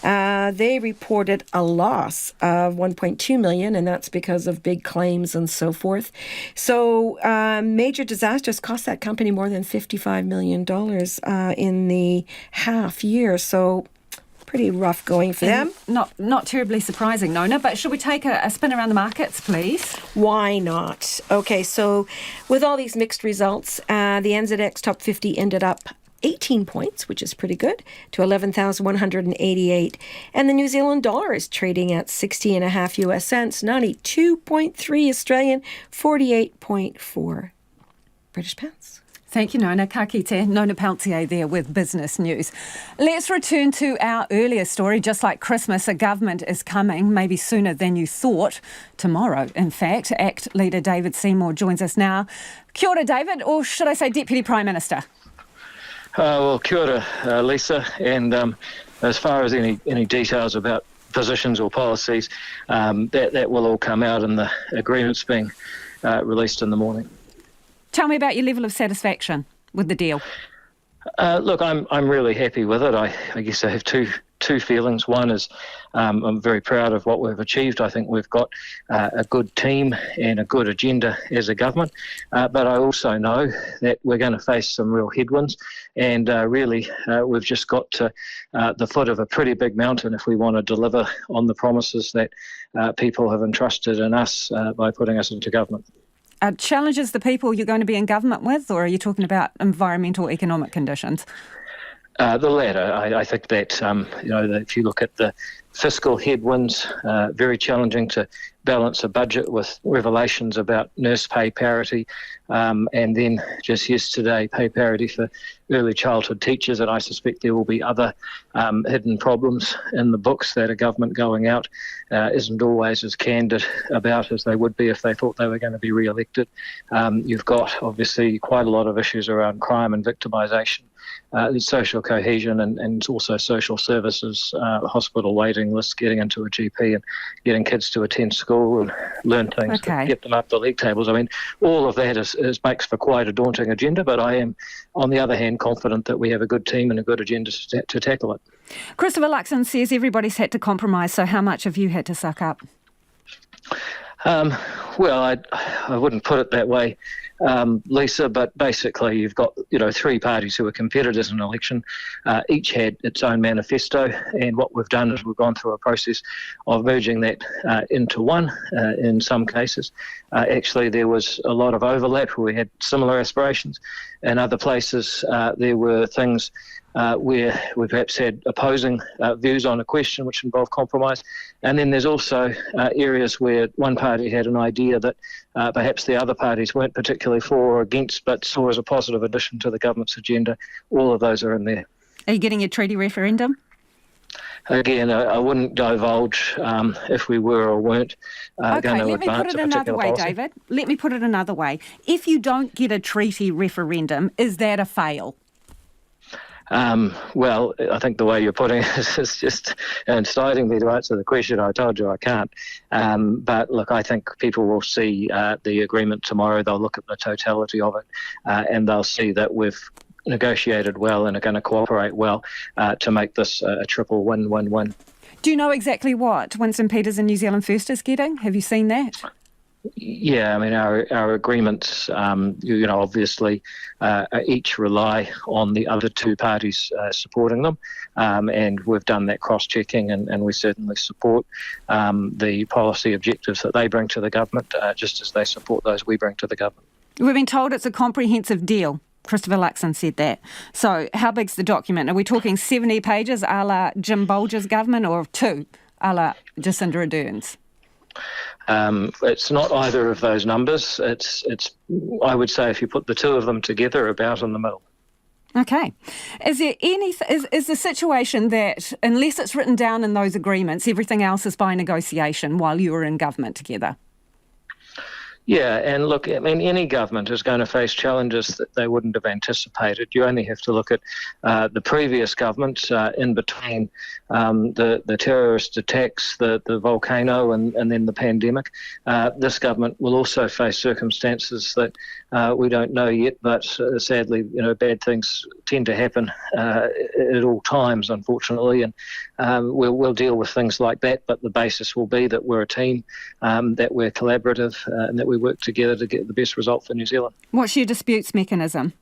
They reported a loss of $1.2 million, and that's because of big claims and so forth. So major disasters cost that company more than $55 million in the half year. So pretty rough going for them. Not terribly surprising, Nona, but should we take a spin around the markets, please? Why not? Okay, so with all these mixed results, the NZX Top 50 ended up 18 points, which is pretty good, to 11,188. And the New Zealand dollar is trading at 60.5 US cents, 92.3 Australian, 48.4 British pounds. Thank you, Nona. Ka kite. Nona Peltier there with business news. Let's return to our earlier story. Just like Christmas, a government is coming, maybe sooner than you thought. Tomorrow, in fact. ACT leader David Seymour joins us now. Kia ora, David, or should I say Deputy Prime Minister? Well, kia ora, Lisa. And as far as any details about positions or policies, that will all come out in the agreements being released in the morning. Tell me about your level of satisfaction with the deal. Look, I'm really happy with it. I guess I have two feelings. One is I'm very proud of what we've achieved. I think we've got a good team and a good agenda as a government. But I also know that we're going to face some real headwinds. And really, we've just got to the foot of a pretty big mountain if we want to deliver on the promises that people have entrusted in us by putting us into government. Challenges the people you're going to be in government with, or are you talking about environmental, economic conditions? The latter. I think that, if you look at the fiscal headwinds, very challenging to balance a budget with revelations about nurse pay parity, and then just yesterday pay parity for early childhood teachers, and I suspect there will be other hidden problems in the books that a government going out isn't always as candid about as they would be if they thought they were going to be re-elected. You've got obviously quite a lot of issues around crime and victimisation, social cohesion and also social services, hospital waiting lists, getting into a GP and getting kids to attend school and learn things, Okay. get them up the league tables. I mean, all of that makes for quite a daunting agenda, but I am, on the other hand, confident that we have a good team and a good agenda to tackle it. Christopher Luxon says everybody's had to compromise, so how much have you had to suck up? Well, I wouldn't put it that way, Lisa, but basically you've got, three parties who are competitors in an election. Each had its own manifesto, and what we've done is we've gone through a process of merging that into one in some cases. Actually, there was a lot of overlap where we had similar aspirations. In other places, there were things where we perhaps had opposing views on a question which involved compromise. And then there's also areas where one party had an idea that perhaps the other parties weren't particularly for or against, but saw as a positive addition to the government's agenda. All of those are in there. Are you getting a treaty referendum? Again, I wouldn't divulge if we were or weren't going to advance a particular policy. Okay, let me put it another way, David. Let me put it another way. If you don't get a treaty referendum, is that a fail? Well, I think the way you're putting it is just inciting me to answer the question. I told you I can't. But look, I think people will see the agreement tomorrow. They'll look at the totality of it, and they'll see that we've negotiated well and are going to cooperate well to make this a triple win-win-win. Do you know exactly what Winston Peters and New Zealand First is getting? Have you seen that? Yeah, I mean, our agreements, obviously each rely on the other two parties supporting them, and we've done that cross-checking, and we certainly support the policy objectives that they bring to the government, just as they support those we bring to the government. We've been told it's a comprehensive deal. Christopher Luxon said that. So how big's the document? Are we talking 70 pages a la Jim Bolger's government, or 2 a la Jacinda Ardern's? It's not either of those numbers. It's. I would say if you put the two of them together, about in the middle. Okay. Is there is the situation that unless it's written down in those agreements, everything else is by negotiation while you were in government together? Yeah, and look, I mean, any government is going to face challenges that they wouldn't have anticipated. You only have to look at the previous government in between the terrorist attacks, the volcano, and then the pandemic. This government will also face circumstances that we don't know yet, but sadly, bad things tend to happen at all times, unfortunately, and we'll deal with things like that, but the basis will be that we're a team, that we're collaborative, and that we work together to get the best result for New Zealand. What's your disputes mechanism?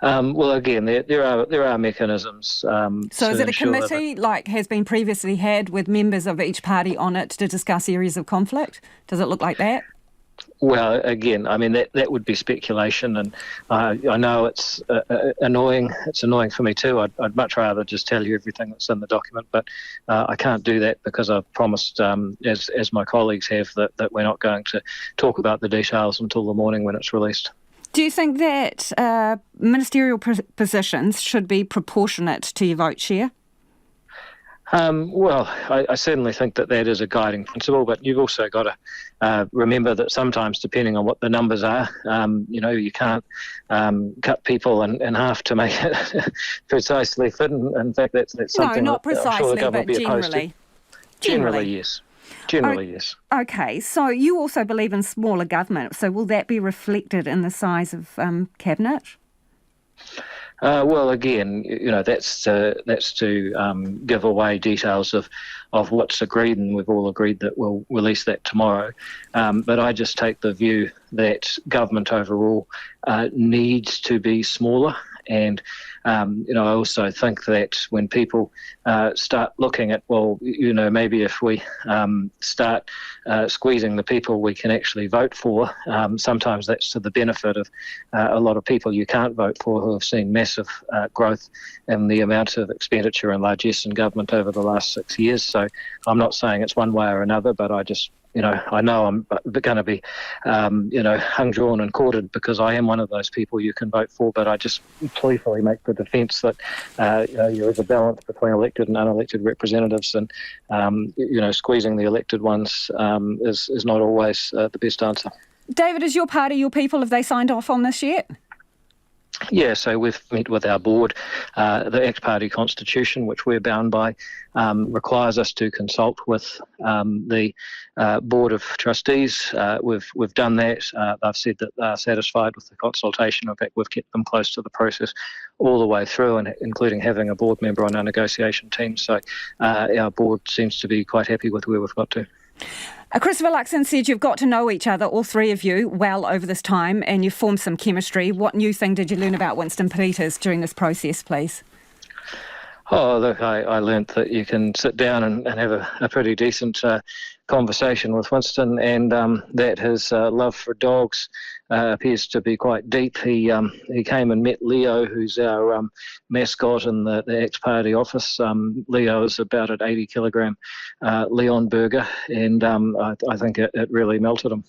Well, again, there are mechanisms. So is it a committee like has been previously had with members of each party on it to discuss areas of conflict? Does it look like that? Well, again, I mean, that would be speculation, and I know it's annoying. It's annoying for me too. I'd much rather just tell you everything that's in the document, but I can't do that because I've promised, as my colleagues have, that we're not going to talk about the details until the morning when it's released. Do you think that ministerial positions should be proportionate to your vote share? Well, I certainly think that is a guiding principle, but you've also got to remember that sometimes, depending on what the numbers are, you can't cut people in half to make it precisely fit. In fact, that's something no, not that I'm sure the precisely, government but will be opposed to. Generally, yes. Generally, yes. Okay, so you also believe in smaller government, so will that be reflected in the size of cabinet? Well, again, that's to give away details of what's agreed, and we've all agreed that we'll release that tomorrow. But I just take the view that government overall needs to be smaller, and I also think that when people start looking at, maybe if we start squeezing the people we can actually vote for, sometimes that's to the benefit of a lot of people you can't vote for who have seen massive growth in the amount of expenditure and largesse in government over the last 6 years. So I'm not saying it's one way or another, but I just, I know I'm going to be, hung, drawn and quartered because I am one of those people you can vote for, but I just playfully make the defence that, there is a balance between elected and unelected representatives, and, squeezing the elected ones is not always the best answer. David, is your party, your people, have they signed off on this yet? Yeah, so we've met with our board. The Act Party Constitution, which we're bound by, requires us to consult with the Board of Trustees. We've done that. They've said that they're satisfied with the consultation. In fact, we've kept them close to the process all the way through, and including having a board member on our negotiation team. So our board seems to be quite happy with where we've got to. Christopher Luxon said you've got to know each other, all three of you, well over this time, and you've formed some chemistry. What new thing did you learn about Winston Peters during this process, please? Oh, look, I learnt that you can sit down and have a pretty decent conversation with Winston, and that his love for dogs appears to be quite deep. He came and met Leo, who's our mascot in the Act Party office. Leo is about an 80-kilogram Leon burger, and I think it really melted him.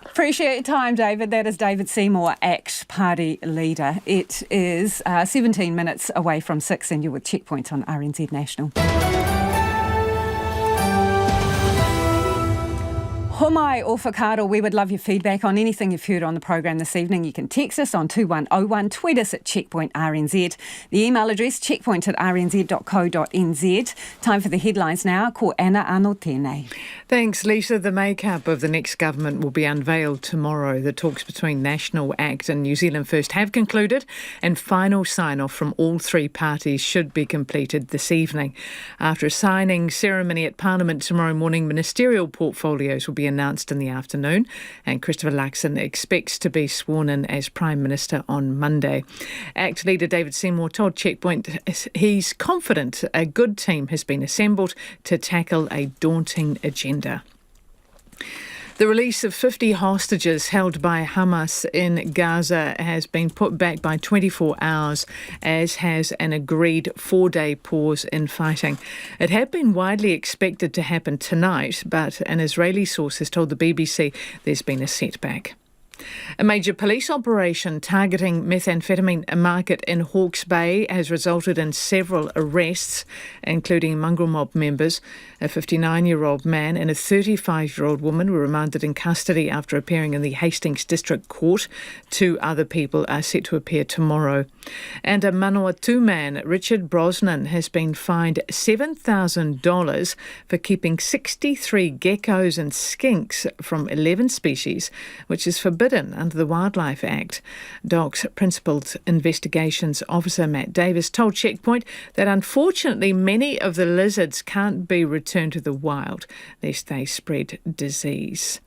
Appreciate your time, David. That is David Seymour, Act Party leader. It is 17 minutes away from 6 and you're with Checkpoint on RNZ National. Homai o whakaaro, we would love your feedback on anything you've heard on the program this evening. You can text us on 2101, tweet us at Checkpoint RNZ. The email address, checkpoint@rnz.co.nz. Time for the headlines now. Ko Anna Anō tēnei. Thanks, Lisa. The makeup of the next government will be unveiled tomorrow. The talks between National, Act and New Zealand First have concluded, and final sign-off from all three parties should be completed this evening. After a signing ceremony at Parliament tomorrow morning, ministerial portfolios will be announced in the afternoon, and Christopher Luxon expects to be sworn in as Prime Minister on Monday. ACT leader David Seymour told Checkpoint he's confident a good team has been assembled to tackle a daunting agenda. The release of 50 hostages held by Hamas in Gaza has been put back by 24 hours, as has an agreed 4-day pause in fighting. It had been widely expected to happen tonight, but an Israeli source has told the BBC there's been a setback. A major police operation targeting methamphetamine market in Hawke's Bay has resulted in several arrests, including mongrel mob members. A 59-year-old man and a 35-year-old woman were remanded in custody after appearing in the Hastings District Court. 2 other people are set to appear tomorrow. And a Manawatu man, Richard Brosnan, has been fined $7,000 for keeping 63 geckos and skinks from 11 species, which is forbidden under the Wildlife Act. DOC's Principal Investigations Officer Matt Davis told Checkpoint that unfortunately many of the lizards can't be returned to the wild lest they spread disease.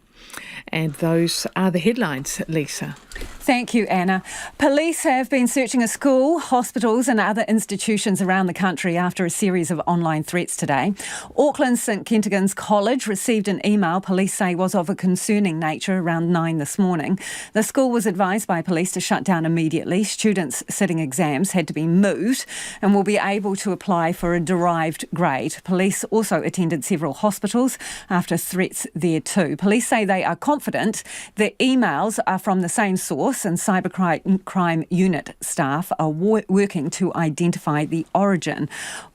And those are the headlines, Lisa. Thank you, Anna. Police have been searching a school, hospitals and other institutions around the country after a series of online threats today. Auckland's St Kentigern's College received an email police say was of a concerning nature around 9 this morning. The school was advised by police to shut down immediately. Students sitting exams had to be moved and will be able to apply for a derived grade. Police also attended several hospitals after threats there too. Police say they are confident the emails are from the same source, and cybercrime unit staff are working to identify the origin.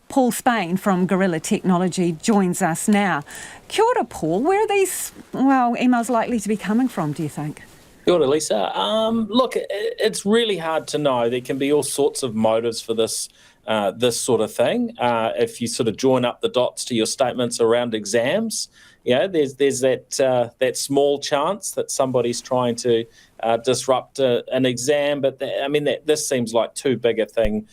Paul Spain from Guerrilla Technology joins us now. Kia ora, Paul. Where are these emails likely to be coming from, do you think? Kia ora, Lisa. Look, it's really hard to know. There can be all sorts of motives for this sort of thing. If you sort of join up the dots to your statements around exams, there's that small chance that somebody's trying to disrupt an exam. But this seems like too big a thing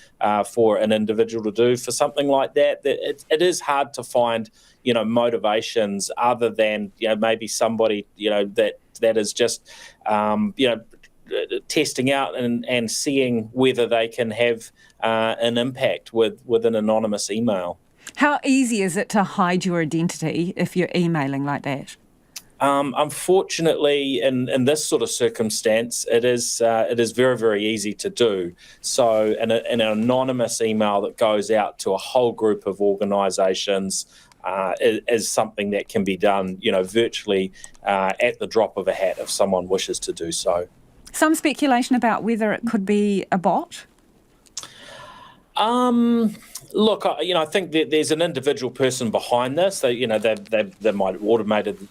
for an individual to do. For something like that, it is hard to find motivations other than maybe somebody that is just testing out and seeing whether they can have an impact with an anonymous email. How easy is it to hide your identity if you're emailing like that? Unfortunately, in this sort of circumstance, it is very, very easy to do. So an anonymous email that goes out to a whole group of organisations is something that can be done, virtually at the drop of a hat if someone wishes to do so. Some speculation about whether it could be a bot? Look, I think that there's an individual person behind this. They might have automated,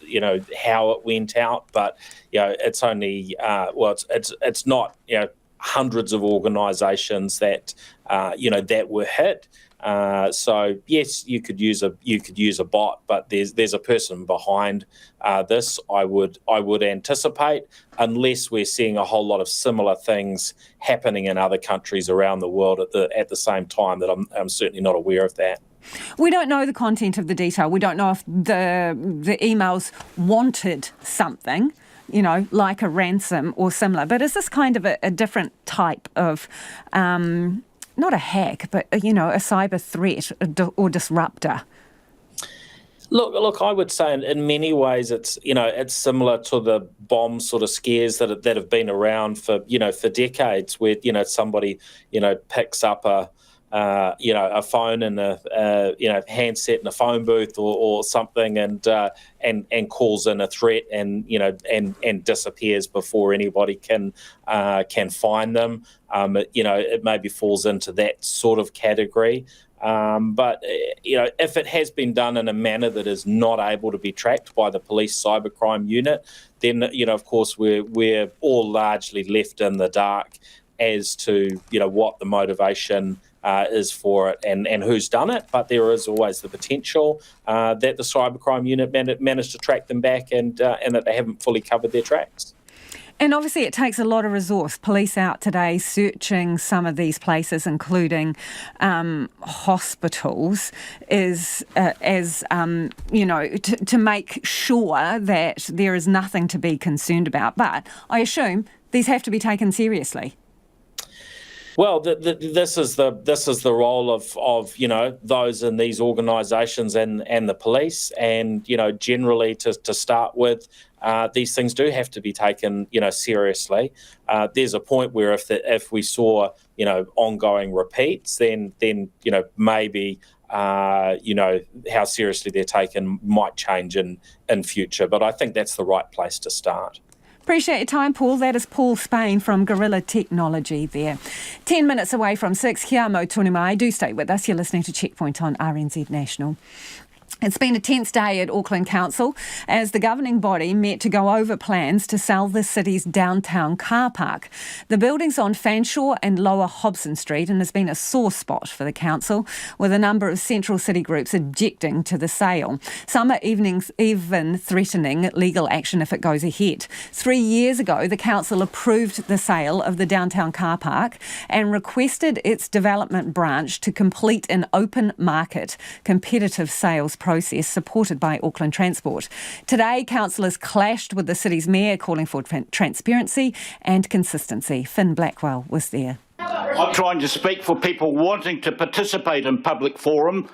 how it went out, but it's only it's not hundreds of organisations that that were hit. So yes, you could use a bot, but there's a person behind this. I would anticipate, unless we're seeing a whole lot of similar things happening in other countries around the world at the same time, that I'm certainly not aware of that. We don't know the content of the detail. We don't know if the emails wanted something, like a ransom or similar. But is this kind of a different type of not a hack, but, a cyber threat or disruptor? Look, I would say in many ways it's similar to the bomb sort of scares that have been around for decades, where somebody picks up a phone and a handset in a phone booth or something and calls in a threat and disappears before anybody can find them. It maybe falls into that sort of category. But if it has been done in a manner that is not able to be tracked by the police cybercrime unit, then of course we're all largely left in the dark as to what the motivation is for it and who's done it. But there is always the potential that the cybercrime unit managed to track them back and that they haven't fully covered their tracks. And obviously it takes a lot of resource. Police out today searching some of these places, including hospitals, to make sure that there is nothing to be concerned about. But I assume these have to be taken seriously. Well, this is the role of those in these organisations and the police, and generally to start with, these things do have to be taken seriously. There's a point where if we saw ongoing repeats, then maybe how seriously they're taken might change in future. But I think that's the right place to start. Appreciate your time, Paul. That is Paul Spain from Gorilla Technology there. 10 minutes away from 6, kia mau tonu mai. Do stay with us. You're listening to Checkpoint on RNZ National. It's been a tense day at Auckland Council as the governing body met to go over plans to sell the city's downtown car park. The building's on Fanshawe and Lower Hobson Street and has been a sore spot for the council, with a number of central city groups objecting to the sale. Some are even threatening legal action if it goes ahead. 3 years ago, the council approved the sale of the downtown car park and requested its development branch to complete an open market competitive sales process supported by Auckland Transport. Today, councillors clashed with the city's mayor, calling for transparency and consistency. Finn Blackwell was there. I'm trying to speak for people wanting to participate in public forum.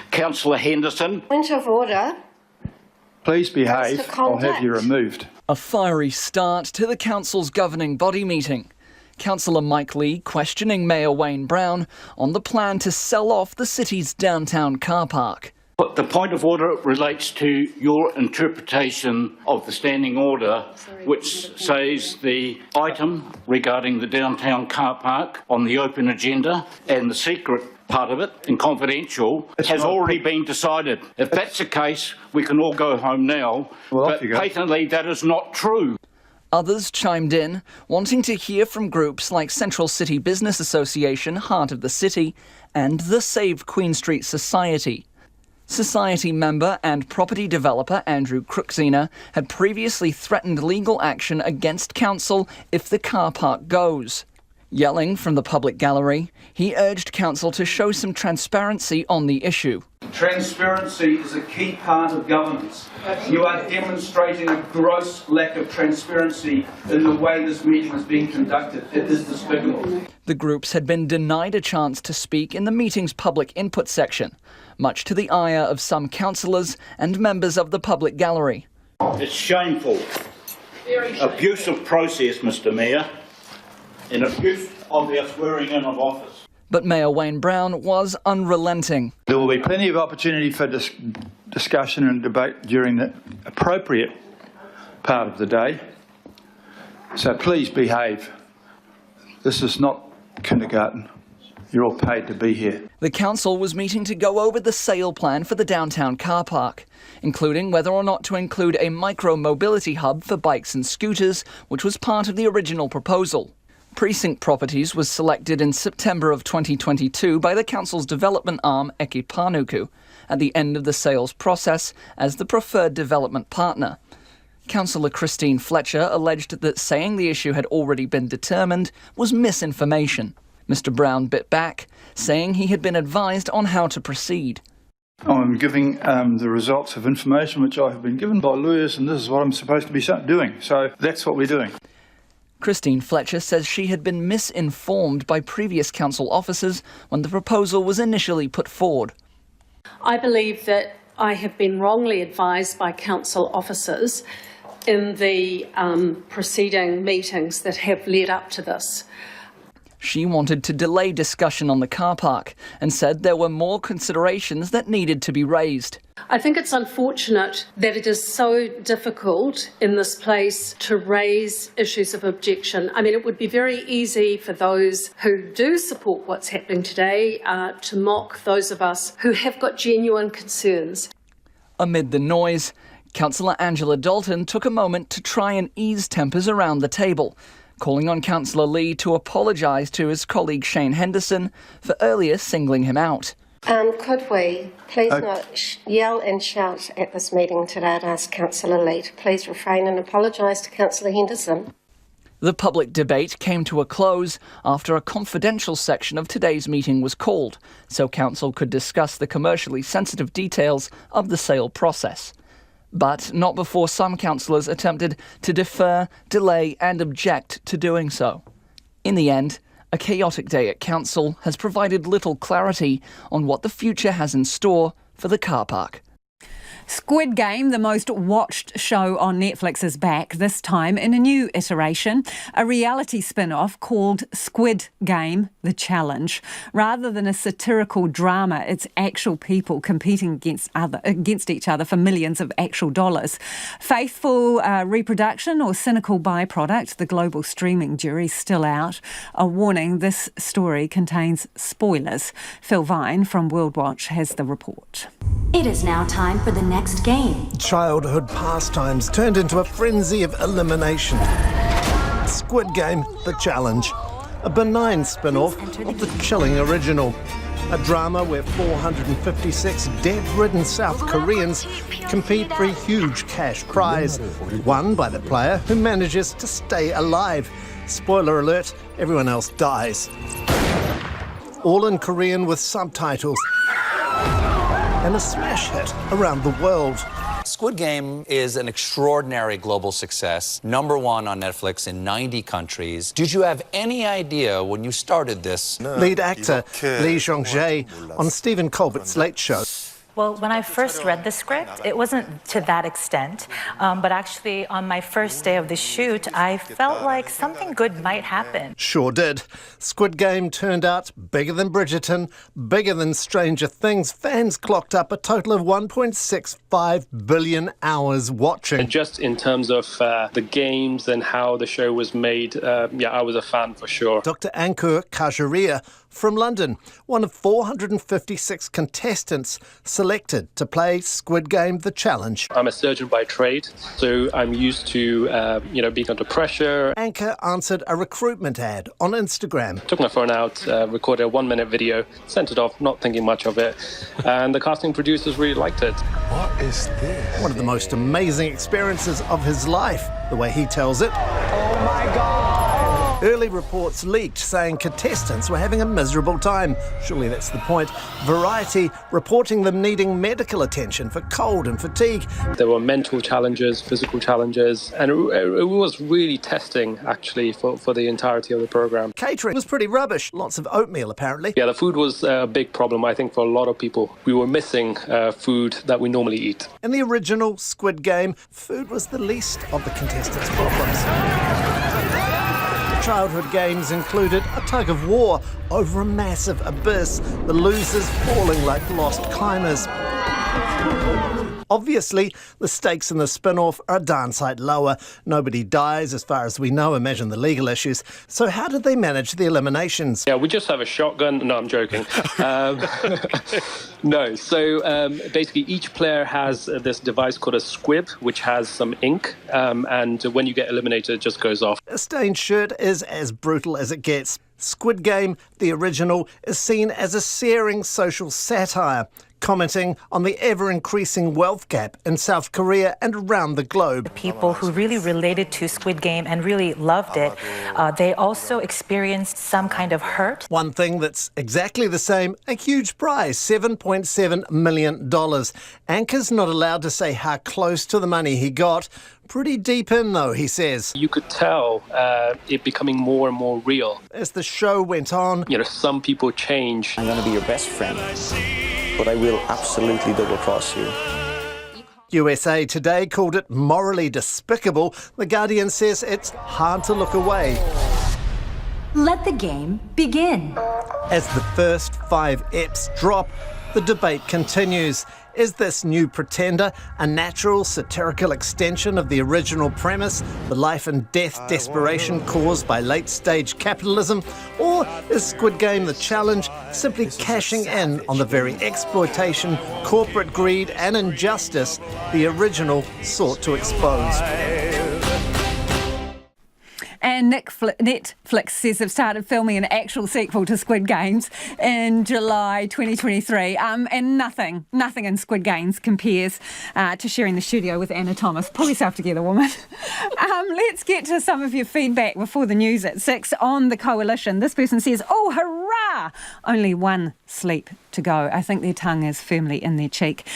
Councillor Henderson. Point of order. Please behave. I'll have you removed. A fiery start to the council's governing body meeting. Councillor Mike Lee questioning Mayor Wayne Brown on the plan to sell off the city's downtown car park. But the point of order relates to your interpretation of the standing order, which says the item regarding the downtown car park on the open agenda and the secret part of it, and confidential, has already been decided. If that's the case, we can all go home now, but patently that is not true. Others chimed in, wanting to hear from groups like Central City Business Association, Heart of the City, and the Save Queen Street Society. Society member and property developer Andrew Cruxina had previously threatened legal action against council if the car park goes. Yelling from the public gallery, he urged council to show some transparency on the issue. Transparency is a key part of governance. You are demonstrating a gross lack of transparency in the way this meeting is being conducted. It is despicable. The groups had been denied a chance to speak in the meeting's public input section, much to the ire of some councillors and members of the public gallery. It's shameful. Abuse of process, Mr Mayor, and abuse of our swearing in of office. But Mayor Wayne Brown was unrelenting. There will be plenty of opportunity for discussion and debate during the appropriate part of the day. So please behave. This is not kindergarten. You're all paid to be here. The council was meeting to go over the sale plan for the downtown car park, including whether or not to include a micro-mobility hub for bikes and scooters, which was part of the original proposal. Precinct Properties was selected in September of 2022 by the council's development arm, Eke Panuku, at the end of the sales process as the preferred development partner. Councillor Christine Fletcher alleged that saying the issue had already been determined was misinformation. Mr Brown bit back, saying he had been advised on how to proceed. I'm giving the results of information which I have been given by lawyers, and this is what I'm supposed to be doing. So that's what we're doing. Christine Fletcher says she had been misinformed by previous council officers when the proposal was initially put forward. I believe that I have been wrongly advised by council officers in the preceding meetings that have led up to this. She wanted to delay discussion on the car park and said there were more considerations that needed to be raised. I think it's unfortunate that it is so difficult in this place to raise issues of objection. I mean, it would be very easy for those who do support what's happening today to mock those of us who have got genuine concerns. Amid the noise, Councillor Angela Dalton took a moment to try and ease tempers around the table, calling on Councillor Lee to apologise to his colleague Shane Henderson for earlier singling him out. Could we please not yell and shout at this meeting today and ask Councillor Lee to please refrain and apologise to Councillor Henderson? The public debate came to a close after a confidential section of today's meeting was called, so Council could discuss the commercially sensitive details of the sale process. But not before some councillors attempted to defer, delay and object to doing so. In the end, a chaotic day at council has provided little clarity on what the future has in store for the car park. Squid Game, the most watched show on Netflix, is back, this time in a new iteration, a reality spin-off called Squid Game, The Challenge. Rather than a satirical drama, it's actual people competing against each other for millions of actual dollars. Faithful reproduction or cynical byproduct, the global streaming jury's still out. A warning, this story contains spoilers. Phil Vine from World Watch has the report. It is now time for the next game. Childhood pastimes turned into a frenzy of elimination. Squid Game, The Challenge. A benign spin-off of the chilling original. A drama where 456 dead-ridden South Koreans compete for a huge cash prize, won by the player who manages to stay alive. Spoiler alert, everyone else dies. All in Korean with subtitles. And a smash hit around the world. Squid Game is an extraordinary global success, #1 on Netflix in 90 countries. Did you have any idea when you started this? Lead actor Lee Jong-jae on Stephen Colbert's Late Show. Well, when I first read the script, it wasn't to that extent, but actually on my first day of the shoot, I felt like something good might happen. Sure did. Squid Game turned out bigger than Bridgerton, bigger than Stranger Things. Fans clocked up a total of 1.65 billion hours watching. And just in terms of the games and how the show was made, I was a fan for sure. Dr. Ankur Kajaria from London, one of 456 contestants selected to play Squid Game, The Challenge. I'm a surgeon by trade, so I'm used to, being under pressure. Ankur answered a recruitment ad on Instagram. Took my phone out, recorded a 1-minute video, sent it off, not thinking much of it, and the casting producers really liked it. What is this? One of the most amazing experiences of his life, the way he tells it. Oh my God! Early reports leaked saying contestants were having a miserable time. Surely that's the point. Variety reporting them needing medical attention for cold and fatigue. There were mental challenges, physical challenges, and it was really testing, actually, for the entirety of the programme. Catering was pretty rubbish. Lots of oatmeal, apparently. Yeah, the food was a big problem, I think, for a lot of people. We were missing food that we normally eat. In the original Squid Game, food was the least of the contestants' problems. Childhood games included a tug of war over a massive abyss, the losers falling like lost climbers. Obviously, the stakes in the spin-off are a darn sight lower. Nobody dies, as far as we know. Imagine the legal issues. So how did they manage the eliminations? Yeah, we just have a shotgun. No, I'm joking. No, so basically each player has this device called a squib, which has some ink, and when you get eliminated, it just goes off. A stained shirt is as brutal as it gets. Squid Game, the original, is seen as a searing social satire, commenting on the ever-increasing wealth gap in South Korea and around the globe. People who really related to Squid Game and really loved it, they also experienced some kind of hurt. One thing that's exactly the same, a huge prize, $7.7 million. Anchor's not allowed to say how close to the money he got. Pretty deep in, though, he says. You could tell it becoming more and more real. As the show went on, some people change. I'm going to be your best friend, but I will absolutely double-cross you. USA Today called it morally despicable. The Guardian says it's hard to look away. Let the game begin. As the first 5 eps drop, the debate continues. Is this new pretender a natural satirical extension of the original premise, the life and death desperation caused by late-stage capitalism? Or is Squid Game the challenge simply cashing in on the very exploitation, corporate greed and injustice the original sought to expose? And Netflix says they've started filming an actual sequel to Squid Games in July 2023. And nothing in Squid Games compares to sharing the studio with Anna Thomas. Pull yourself together, woman. Let's get to some of your feedback before the news at 6 on the coalition. This person says, oh, hurrah! Only one sleep to go. I think their tongue is firmly in their cheek.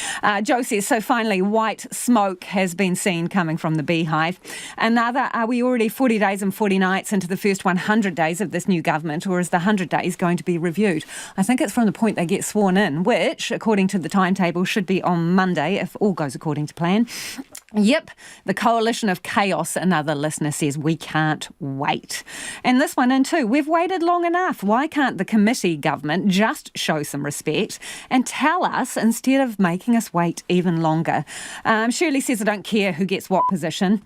Joe says, so finally, white smoke has been seen coming from the beehive. Another, are we already 40 days and 40 nights into the first 100 days of this new government, or is the 100 days going to be reviewed? I think it's from the point they get sworn in, which, according to the timetable, should be on Monday, if all goes according to plan. Yep, the coalition of chaos, another listener says, we can't wait. And this one in too, we've waited long enough. Why can't the committee government just show some respect and tell us instead of making us wait even longer? Shirley says, I don't care who gets what position.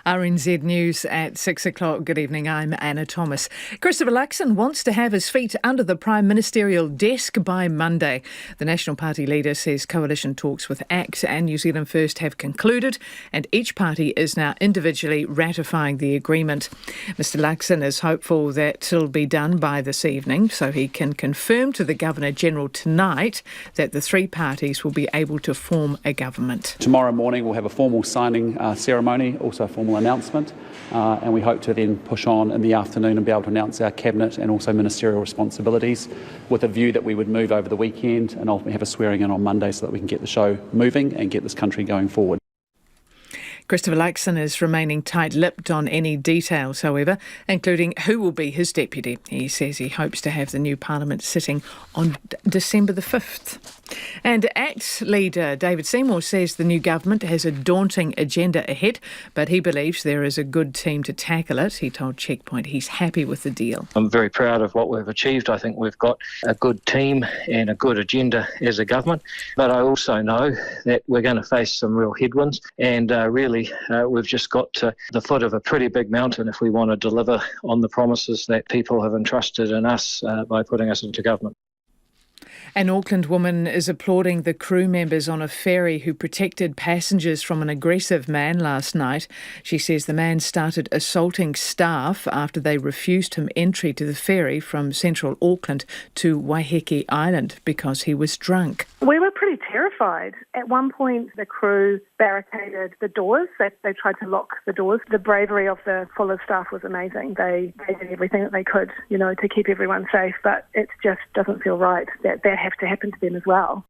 RNZ News at 6 o'clock. Good evening, I'm Anna Thomas. Christopher Luxon wants to have his feet under the Prime Ministerial desk by Monday. The National Party leader says coalition talks with ACT and New Zealand First have concluded and each party is now individually ratifying the agreement. Mr Luxon is hopeful that it'll be done by this evening so he can confirm to the Governor-General tonight that the three parties will be able to form a government. Tomorrow morning we'll have a formal signing ceremony, also a formal announcement, and we hope to then push on in the afternoon and be able to announce our cabinet and also ministerial responsibilities with a view that we would move over the weekend and ultimately have a swearing in on Monday so that we can get the show moving and get this country going forward. Christopher Luxon is remaining tight-lipped on any details, however, including who will be his deputy. He says he hopes to have the new parliament sitting on December the 5th. And ACT leader David Seymour says the new government has a daunting agenda ahead, but he believes there is a good team to tackle it. He told Checkpoint he's happy with the deal. I'm very proud of what we've achieved. I think we've got a good team and a good agenda as a government, but I also know that we're going to face some real headwinds, and we've just got to the foot of a pretty big mountain if we want to deliver on the promises that people have entrusted in us by putting us into government. An Auckland woman is applauding the crew members on a ferry who protected passengers from an aggressive man last night. She says the man started assaulting staff after they refused him entry to the ferry from central Auckland to Waiheke Island because he was drunk. We were pretty terrified terrified. At one point, the crew barricaded the doors. They tried to lock the doors. The bravery of the Fuller staff was amazing. They did everything that they could, to keep everyone safe, but it just doesn't feel right that have to happen to them as well.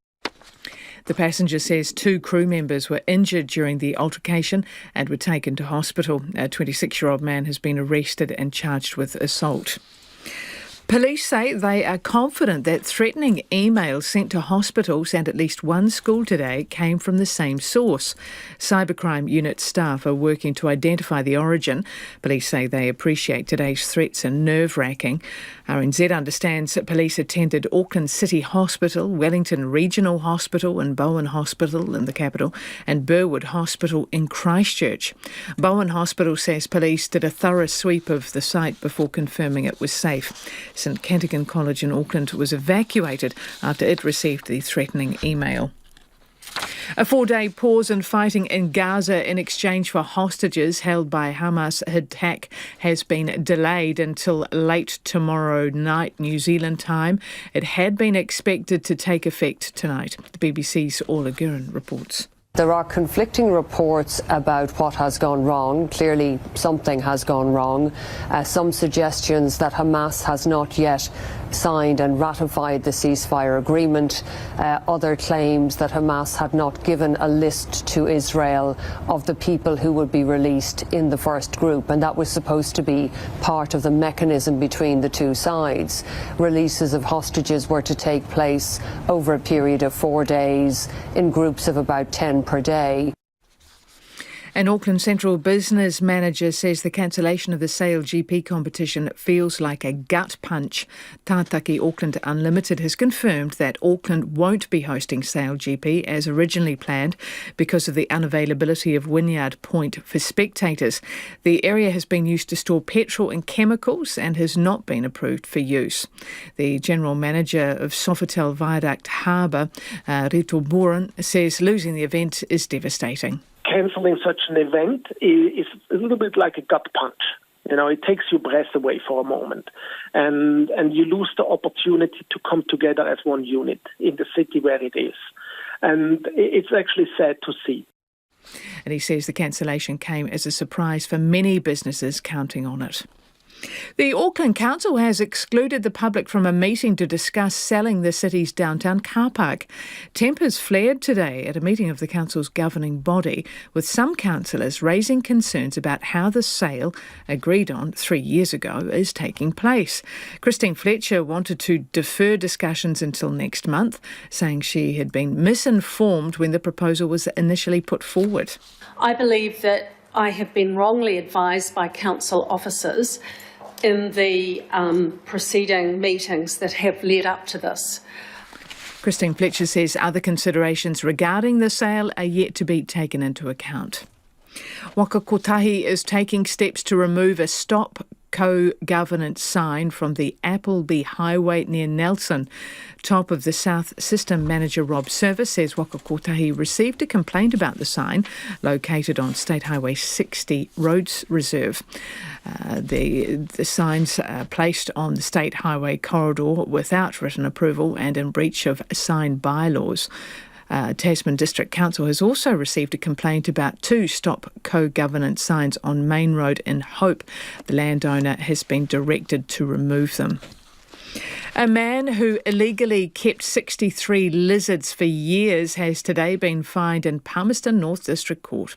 The passenger says 2 crew members were injured during the altercation and were taken to hospital. A 26-year-old man has been arrested and charged with assault. Police say they are confident that threatening emails sent to hospitals and at least one school today came from the same source. Cybercrime unit staff are working to identify the origin. Police say they appreciate today's threats are nerve-wracking. RNZ understands that police attended Auckland City Hospital, Wellington Regional Hospital and Bowen Hospital in the capital, and Burwood Hospital in Christchurch. Bowen Hospital says police did a thorough sweep of the site before confirming it was safe. St Kentigern College in Auckland was evacuated after it received the threatening email. A 4-day pause in fighting in Gaza in exchange for hostages held by Hamas attack has been delayed until late tomorrow night New Zealand time. It had been expected to take effect tonight. The BBC's Orla Guerin reports. There are conflicting reports about what has gone wrong. Clearly, something has gone wrong. Some suggestions that Hamas has not yet signed and ratified the ceasefire agreement. Other claims that Hamas had not given a list to Israel of the people who would be released in the first group, and that was supposed to be part of the mechanism between the two sides. Releases of hostages were to take place over a period of 4 days in groups of about 10 per day. An Auckland Central business manager says the cancellation of the Sail GP competition feels like a gut punch. Tātaki Auckland Unlimited has confirmed that Auckland won't be hosting Sail GP as originally planned because of the unavailability of Wynyard Point for spectators. The area has been used to store petrol and chemicals and has not been approved for use. The general manager of Sofitel Viaduct Harbour, Rito Boren, says losing the event is devastating. Cancelling such an event is a little bit like a gut punch. It takes your breath away for a moment, and you lose the opportunity to come together as one unit in the city where it is. And it's actually sad to see. And he says the cancellation came as a surprise for many businesses counting on it. The Auckland Council has excluded the public from a meeting to discuss selling the city's downtown car park. Tempers flared today at a meeting of the council's governing body, with some councillors raising concerns about how the sale, agreed on 3 years ago, is taking place. Christine Fletcher wanted to defer discussions until next month, saying she had been misinformed when the proposal was initially put forward. I believe that I have been wrongly advised by council officers in the preceding meetings that have led up to this. Christine Fletcher says other considerations regarding the sale are yet to be taken into account. Waka Kotahi is taking steps to remove a stop co-governance sign from the Appleby Highway near Nelson. Top of the South System Manager Rob Service says Waka Kotahi received a complaint about the sign located on State Highway 60 Roads Reserve. The signs are placed on the State Highway corridor without written approval and in breach of sign bylaws. Tasman District Council has also received a complaint about 2 stop co-governance signs on Main Road in Hope. The landowner has been directed to remove them. A man who illegally kept 63 lizards for years has today been fined in Palmerston North District Court.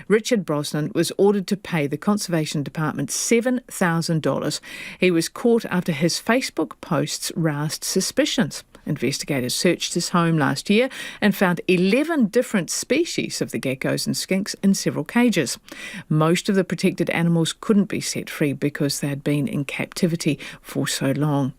Richard Brosnan was ordered to pay the Conservation Department $7,000. He was caught after his Facebook posts roused suspicions. Investigators searched his home last year and found 11 different species of the geckos and skinks in several cages. Most of the protected animals couldn't be set free because they had been in captivity for so long.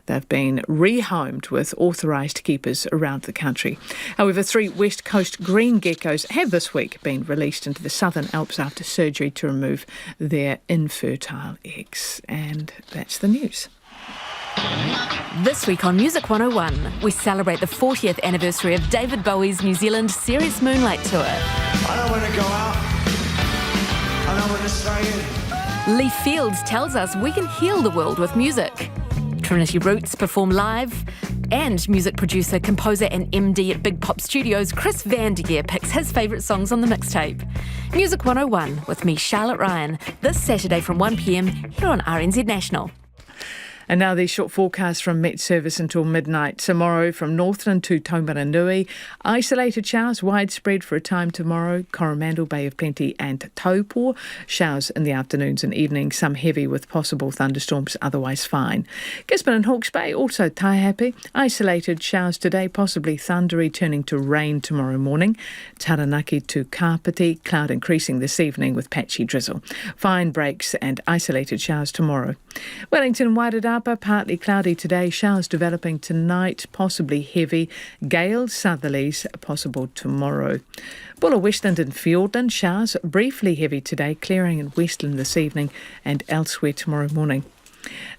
They've been rehomed with authorised keepers around the country. However, 3 West Coast green geckos have this week been released into the Southern Alps after surgery to remove their infertile eggs. And that's the news. This week on Music 101, we celebrate the 40th anniversary of David Bowie's New Zealand Serious Moonlight Tour. I don't want to go out. I don't want to stay in. Lee Fields tells us we can heal the world with music. Trinity Roots perform live. And music producer, composer and MD at Big Pop Studios, Chris Van Der Geer, picks his favourite songs on the mixtape. Music 101 with me, Charlotte Ryan, this Saturday from 1pm here on RNZ National. And now the short forecast from Met Service until midnight. Tomorrow from Northland to Taumaranui. Isolated showers widespread for a time tomorrow. Coromandel, Bay of Plenty and Taupo. Showers in the afternoons and evenings. Some heavy with possible thunderstorms, otherwise fine. Gisborne and Hawke's Bay also Taihape. Isolated showers today, possibly thundery, turning to rain tomorrow morning. Taranaki to Kapiti. Cloud increasing this evening with patchy drizzle. Fine breaks and isolated showers tomorrow. Wellington and Wairarapa, partly cloudy today, showers developing tonight, possibly heavy, gales, southerlies possible tomorrow. Bulla, Westland and Fiordland, showers briefly heavy today, clearing in Westland this evening and elsewhere tomorrow morning.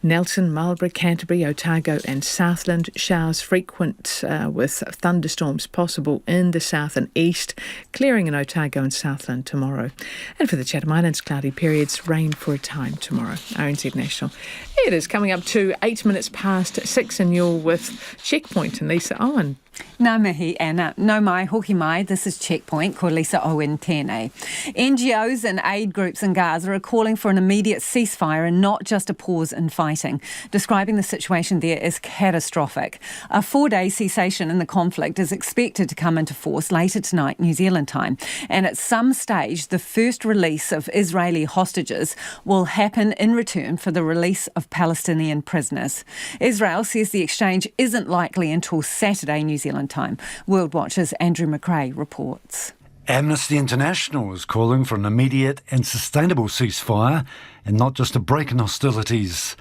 Nelson, Marlborough, Canterbury, Otago and Southland, showers frequent with thunderstorms possible in the south and east, clearing in Otago and Southland tomorrow. And for the Chatham Islands, cloudy periods, rain for a time tomorrow. RNZ National. It is coming up to 8 minutes past 6 and you're with Checkpoint and Lisa Owen. Ngā mihi, Anna. No mai, hoki mai. This is Checkpoint, ko Lisa Owen tēnei. NGOs and aid groups in Gaza are calling for an immediate ceasefire and not just a pause in fighting, describing the situation there as catastrophic. A 4-day cessation in the conflict is expected to come into force later tonight, New Zealand time. And at some stage, the first release of Israeli hostages will happen in return for the release of Palestinian prisoners. Israel says the exchange isn't likely until Saturday, New Zealand time. World Watch's Andrew McRae reports. Amnesty International is calling for an immediate and sustainable ceasefire and not just a break in hostilities.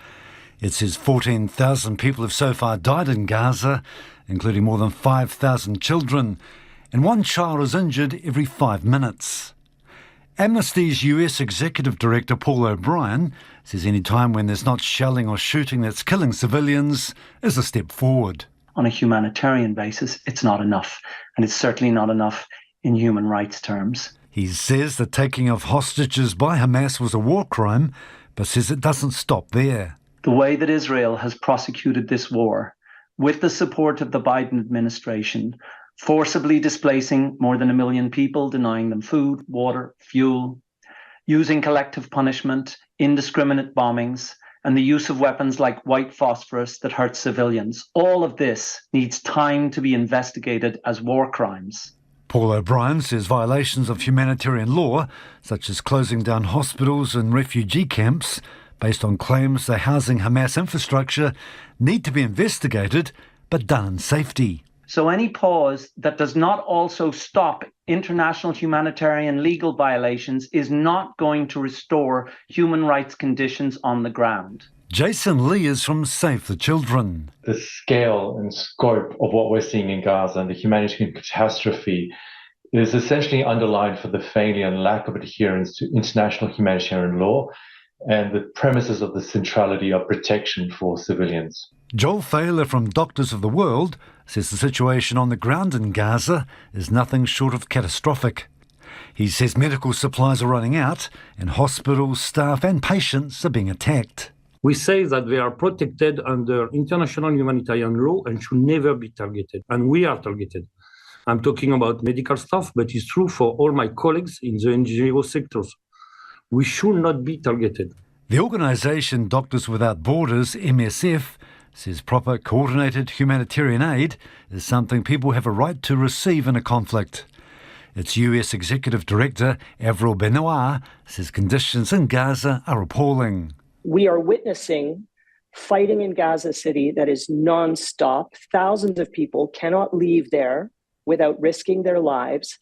It says 14,000 people have so far died in Gaza, including more than 5,000 children, and one child is injured every 5 minutes. Amnesty's US Executive Director Paul O'Brien says any time when there's not shelling or shooting that's killing civilians is a step forward. On a humanitarian basis, it's not enough, and it's certainly not enough in human rights terms. He says the taking of hostages by Hamas was a war crime, but says it doesn't stop there. The way that Israel has prosecuted this war, with the support of the Biden administration, forcibly displacing more than 1 million people, denying them food, water, fuel, using collective punishment, indiscriminate bombings, and the use of weapons like white phosphorus that hurt civilians. All of this needs time to be investigated as war crimes. Paul O'Brien says violations of humanitarian law, such as closing down hospitals and refugee camps, based on claims they're housing Hamas infrastructure, need to be investigated, but done in safety. So any pause that does not also stop international humanitarian legal violations is not going to restore human rights conditions on the ground. Jason Lee is from Save the Children. The scale and scope of what we're seeing in Gaza and the humanitarian catastrophe is essentially underlined for the failure and lack of adherence to international humanitarian law and the premises of the centrality of protection for civilians. Joel Thaler from Doctors of the World says the situation on the ground in Gaza is nothing short of catastrophic. He says medical supplies are running out and hospitals, staff and patients are being attacked. We say that they are protected under international humanitarian law and should never be targeted. And we are targeted. I'm talking about medical staff, but it's true for all my colleagues in the NGO sectors. We should not be targeted. The organisation Doctors Without Borders, MSF, says proper coordinated humanitarian aid is something people have a right to receive in a conflict. Its US Executive Director, Avril Benoit, says conditions in Gaza are appalling. We are witnessing fighting in Gaza City that is non-stop. Thousands of people cannot leave there without risking their lives.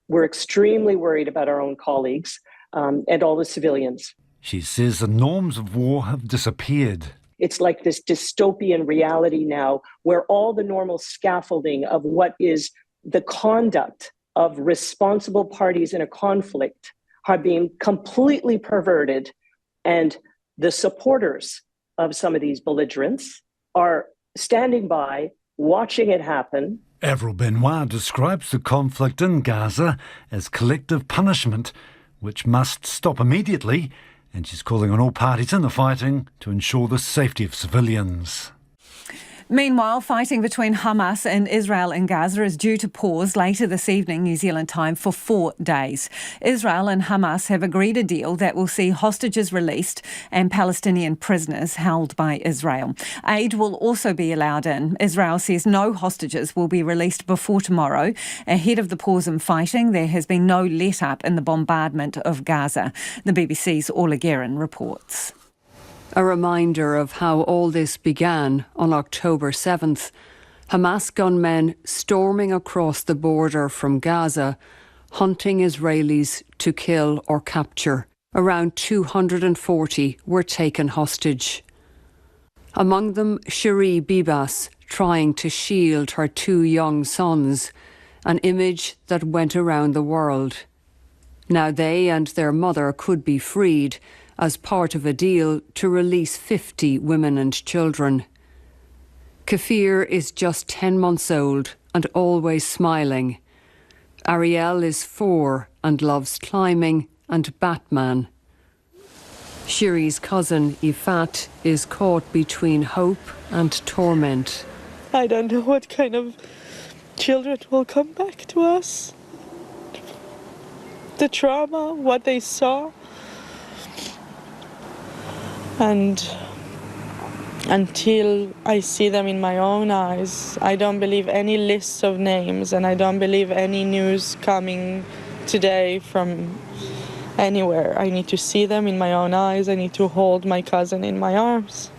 We're extremely worried about our own colleagues and all the civilians. She says the norms of war have disappeared. It's like this dystopian reality now where all the normal scaffolding of what is the conduct of responsible parties in a conflict are being completely perverted, and the supporters of some of these belligerents are standing by, watching it happen. Avril Benoit describes the conflict in Gaza as collective punishment, which must stop immediately, and she's calling on all parties in the fighting to ensure the safety of civilians. Meanwhile, fighting between Hamas and Israel in Gaza is due to pause later this evening, New Zealand time, for 4 days. Israel and Hamas have agreed a deal that will see hostages released and Palestinian prisoners held by Israel. Aid will also be allowed in. Israel says no hostages will be released before tomorrow. Ahead of the pause in fighting, there has been no let-up in the bombardment of Gaza. The BBC's Orla Guerin reports. A reminder of how all this began on October 7th. Hamas gunmen storming across the border from Gaza, hunting Israelis to kill or capture. Around 240 were taken hostage. Among them, Cherie Bibas, trying to shield her 2 young sons, an image that went around the world. Now they and their mother could be freed as part of a deal to release 50 women and children. Kafir is just 10 months old and always smiling. Ariel is 4 and loves climbing and Batman. Shiri's cousin, Ifat, is caught between hope and torment. I don't know what kind of children will come back to us. The trauma, what they saw. And until I see them in my own eyes, I don't believe any lists of names, and I don't believe any news coming today from anywhere. I need to see them in my own eyes. I need to hold my cousin in my arms.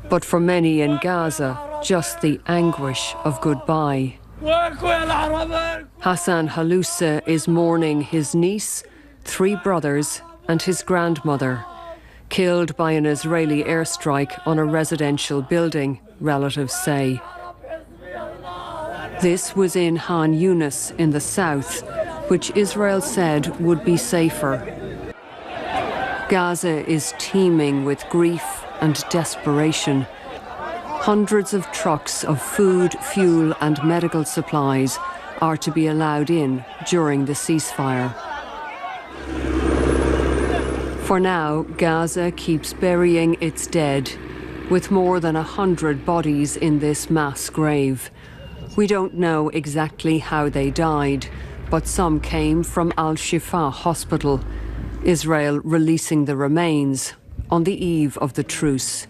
But for many in Gaza, just the anguish of goodbye. Hassan Halousa is mourning his niece, 3 brothers and his grandmother, killed by an Israeli airstrike on a residential building, relatives say. This was in Han Yunis in the south, which Israel said would be safer. Gaza is teeming with grief and desperation. Hundreds of trucks of food, fuel and medical supplies are to be allowed in during the ceasefire. For now, Gaza keeps burying its dead, with more than 100 bodies in this mass grave. We don't know exactly how they died, but some came from Al-Shifa hospital, Israel releasing the remains on the eve of the truce.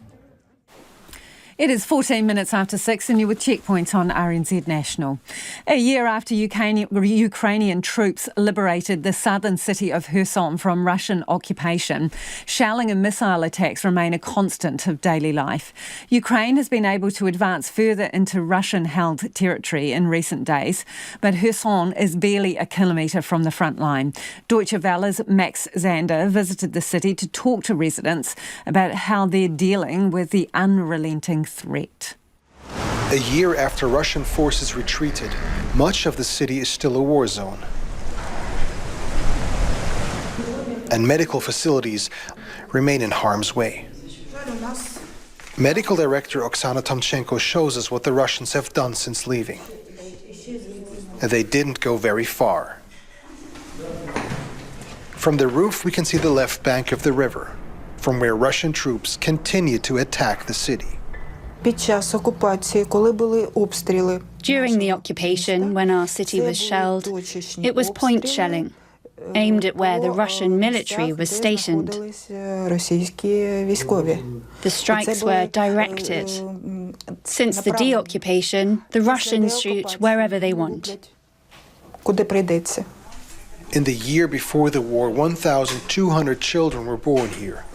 It is 14 minutes after 6 and you're with Checkpoint on RNZ National. A year after Ukrainian troops liberated the southern city of Kherson from Russian occupation, shelling and missile attacks remain a constant of daily life. Ukraine has been able to advance further into Russian-held territory in recent days, but Kherson is barely a kilometre from the front line. Deutsche Welle's Max Zander visited the city to talk to residents about how they're dealing with the unrelenting threat. A year after Russian forces retreated, much of the city is still a war zone. And medical facilities remain in harm's way. Medical Director Oksana Tomchenko shows us what the Russians have done since leaving. They didn't go very far. From the roof, we can see the left bank of the river, from where Russian troops continue to attack the city. During the occupation, when our city was shelled, it was point shelling, aimed at where the Russian military was stationed. The strikes were directed. Since the deoccupation, the Russians shoot wherever they want. In the year before the war, 1,200 children were born here.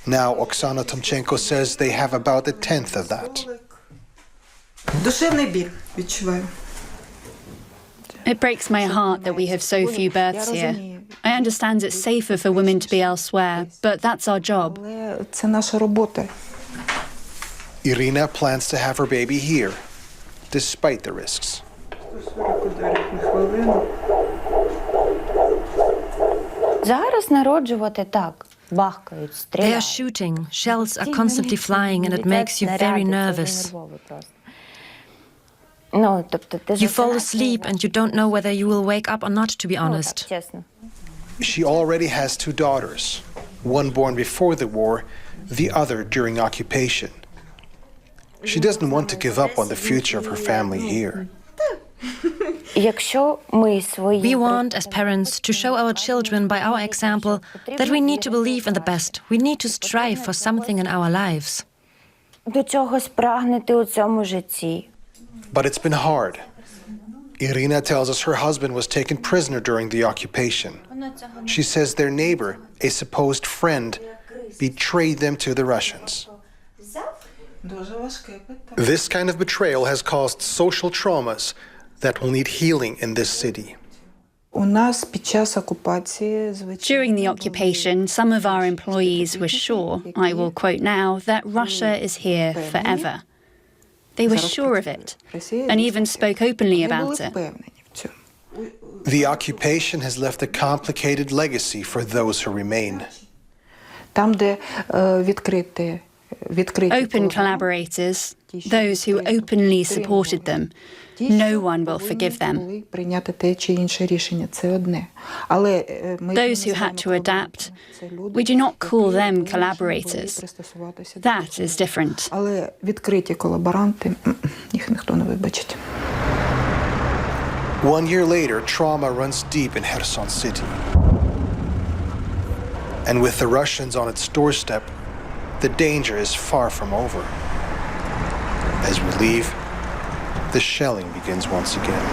Now, Oksana Tomchenko says they have about a tenth of that. It breaks my heart that we have so few births here. I understand it's safer for women to be elsewhere, but that's our job. Irina plans to have her baby here, despite the risks. They are shooting, shells are constantly flying, and it makes you very nervous. You fall asleep and you don't know whether you will wake up or not, to be honest. She already has 2 daughters, one born before the war, the other during occupation. She doesn't want to give up on the future of her family here. We want, as parents, to show our children by our example that we need to believe in the best. We need to strive for something in our lives. But it's been hard. Irina tells us her husband was taken prisoner during the occupation. She says their neighbor, a supposed friend, betrayed them to the Russians. This kind of betrayal has caused social traumas that will need healing in this city. During the occupation, some of our employees were sure, I will quote now, that Russia is here forever. They were sure of it, and even spoke openly about it. The occupation has left a complicated legacy for those who remain. Open collaborators, those who openly supported them, no one will forgive them. Those who had to adapt, we do not call them collaborators. That is different. 1 year later, trauma runs deep in Kherson city. And with the Russians on its doorstep, the danger is far from over. As we leave, the shelling begins once again.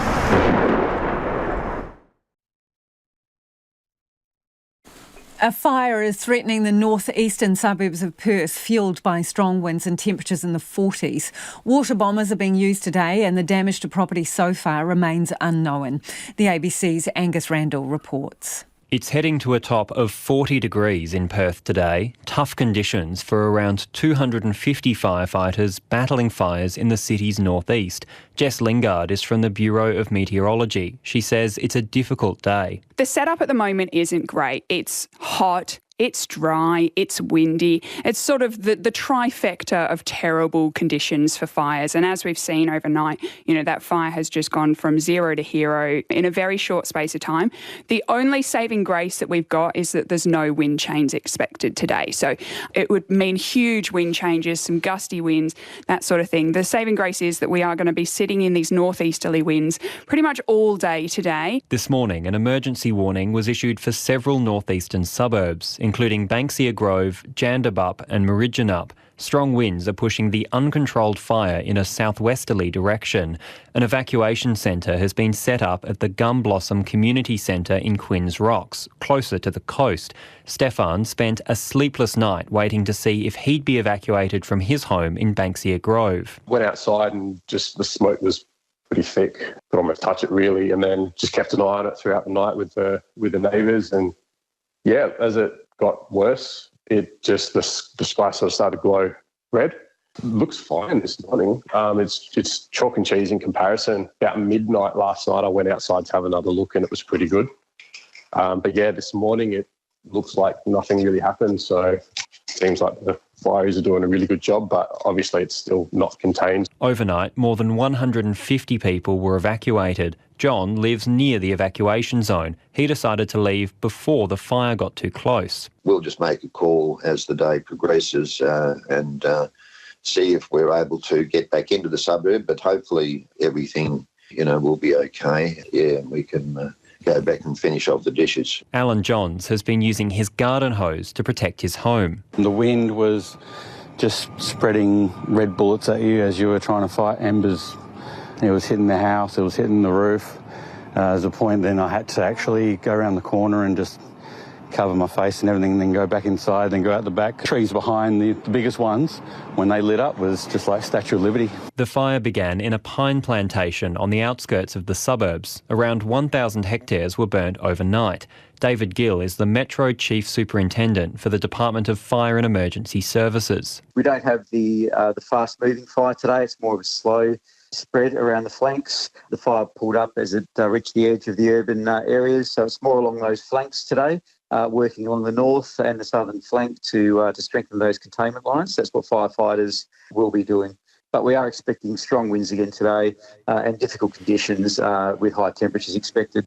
A fire is threatening the northeastern suburbs of Perth, fuelled by strong winds and temperatures in the 40s. Water bombers are being used today and the damage to property so far remains unknown. The ABC's Angus Randall reports. It's heading to a top of 40 degrees in Perth today. Tough conditions for around 250 firefighters battling fires in the city's northeast. Jess Lingard is from the Bureau of Meteorology. She says it's a difficult day. The setup at the moment isn't great. It's hot. It's dry, it's windy. It's sort of the trifecta of terrible conditions for fires. And as we've seen overnight, that fire has just gone from zero to hero in a very short space of time. The only saving grace that we've got is that there's no wind chains expected today. So it would mean huge wind changes, some gusty winds, that sort of thing. The saving grace is that we are going to be sitting in these northeasterly winds pretty much all day today. This morning, an emergency warning was issued for several northeastern suburbs, including Banksia Grove, Jandabup and Mariginup. Strong winds are pushing the uncontrolled fire in a southwesterly direction. An evacuation centre has been set up at the Gum Blossom Community Centre in Quinns Rocks, closer to the coast. Stefan spent a sleepless night waiting to see if he'd be evacuated from his home in Banksia Grove. Went outside and just the smoke was pretty thick. Could almost touch it really, and then just kept an eye on it throughout the night with the neighbours. And yeah, as it got worse, it just the sky sort of started to glow red. It looks fine this morning. It's chalk and cheese in comparison. About midnight last night, I went outside to have another look, and it was pretty good. But yeah, this morning it looks like nothing really happened. So it seems like the fires are doing a really good job, but obviously it's still not contained. Overnight, more than 150 people were evacuated. John lives near the evacuation zone. He decided to leave before the fire got too close. We'll just make a call as the day progresses and see if we're able to get back into the suburb, but hopefully everything, will be okay. Yeah, we can go back and finish off the dishes. Alan Johns has been using his garden hose to protect his home. The wind was just spreading red bullets at you as you were trying to fight embers. It was hitting the house, it was hitting the roof. There's a point then I had to actually go around the corner and just cover my face and everything, and then go back inside, then go out the back. Trees behind the biggest ones, when they lit up, was just like Statue of Liberty. The fire began in a pine plantation on the outskirts of the suburbs. Around 1,000 hectares were burnt overnight. David Gill is the Metro Chief Superintendent for the Department of Fire and Emergency Services. We don't have the fast-moving fire today. It's more of a slow spread around the flanks. The fire pulled up as it reached the edge of the urban areas, so it's more along those flanks today, working along the north and the southern flank to strengthen those containment lines. That's what firefighters will be doing. but we are expecting strong winds again today and difficult conditions with high temperatures expected.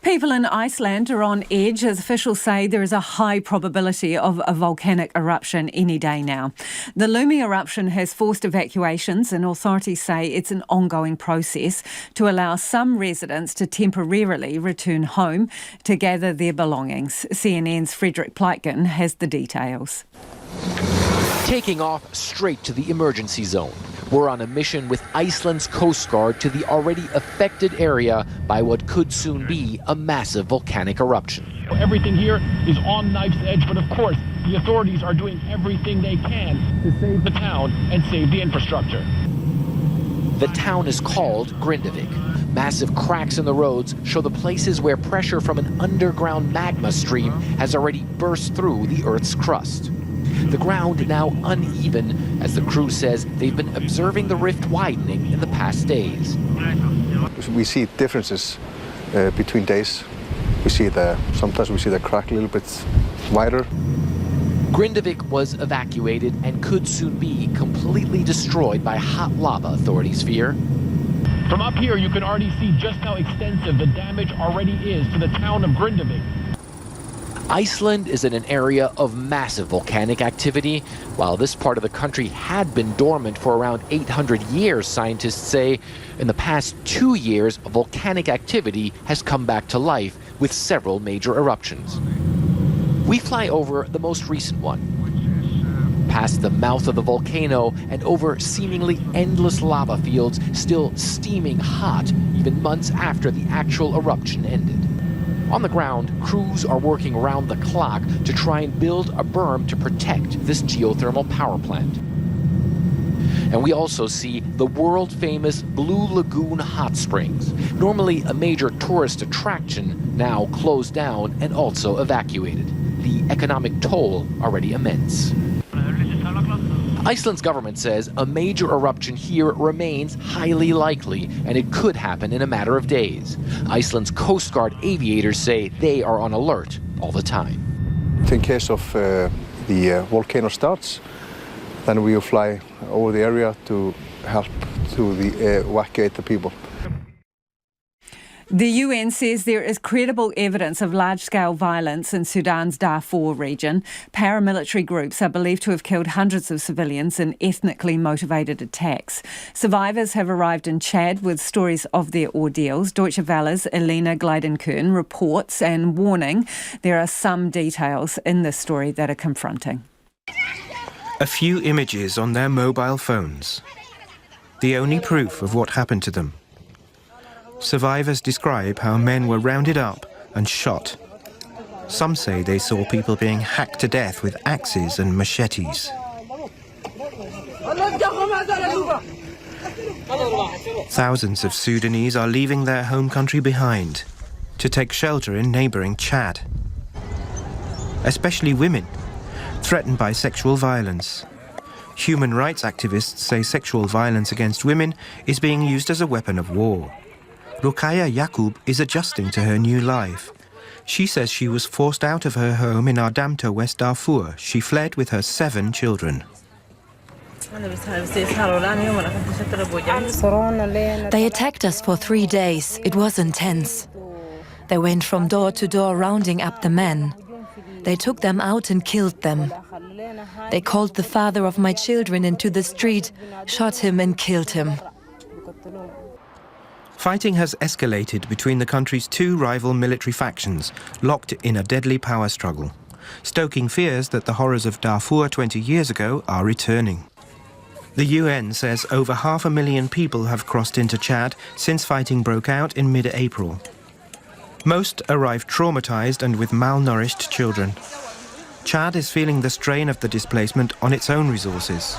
People in Iceland are on edge as officials say there is a high probability of a volcanic eruption any day now. The looming eruption has forced evacuations and authorities say it's an ongoing process to allow some residents to temporarily return home to gather their belongings. CNN's Frederick Pleitgen has the details. Taking off straight to the emergency zone. We're on a mission with Iceland's Coast Guard to the already affected area by what could soon be a massive volcanic eruption. Everything here is on knife's edge, but of course, the authorities are doing everything they can to save the town and save the infrastructure. The town is called Grindavik. Massive cracks in the roads show the places where pressure from an underground magma stream has already burst through the Earth's crust. The ground now uneven, as the crew says they've been observing the rift widening in the past days. We see differences between days. Sometimes we see the crack a little bit wider. Grindavik was evacuated and could soon be completely destroyed by hot lava, authorities fear. From up here, you can already see just how extensive the damage already is to the town of Grindavik. Iceland is in an area of massive volcanic activity. While this part of the country had been dormant for around 800 years, scientists say, in the past 2 years, volcanic activity has come back to life with several major eruptions. We fly over the most recent one, past the mouth of the volcano and over seemingly endless lava fields still steaming hot even months after the actual eruption ended. On the ground, crews are working around the clock to try and build a berm to protect this geothermal power plant. And we also see the world-famous Blue Lagoon hot springs, normally a major tourist attraction, now closed down and also evacuated. The economic toll already immense. Iceland's government says a major eruption here remains highly likely, and it could happen in a matter of days. Iceland's Coast Guard aviators say they are on alert all the time. In case of the volcano starts, then we will fly over the area to help to evacuate the people. The UN says there is credible evidence of large-scale violence in Sudan's Darfur region. Paramilitary groups are believed to have killed hundreds of civilians in ethnically motivated attacks. Survivors have arrived in Chad with stories of their ordeals. Deutsche Welle's Elena Gleidenkern reports and warning there are some details in this story that are confronting. A few images on their mobile phones. The only proof of what happened to them. Survivors describe how men were rounded up and shot. Some say they saw people being hacked to death with axes and machetes. Thousands of Sudanese are leaving their home country behind to take shelter in neighbouring Chad. Especially women, threatened by sexual violence. Human rights activists say sexual violence against women is being used as a weapon of war. Rukaya Yaqub is adjusting to her new life. She says she was forced out of her home in Ardamta, West Darfur. She fled with her 7 children. They attacked us for 3 days. It was intense. They went from door to door rounding up the men. They took them out and killed them. They called the father of my children into the street, shot him and killed him. Fighting has escalated between the country's 2 rival military factions, locked in a deadly power struggle, stoking fears that the horrors of Darfur 20 years ago are returning. The UN says over 500,000 people have crossed into Chad since fighting broke out in mid-April. Most arrived traumatized and with malnourished children. Chad is feeling the strain of the displacement on its own resources.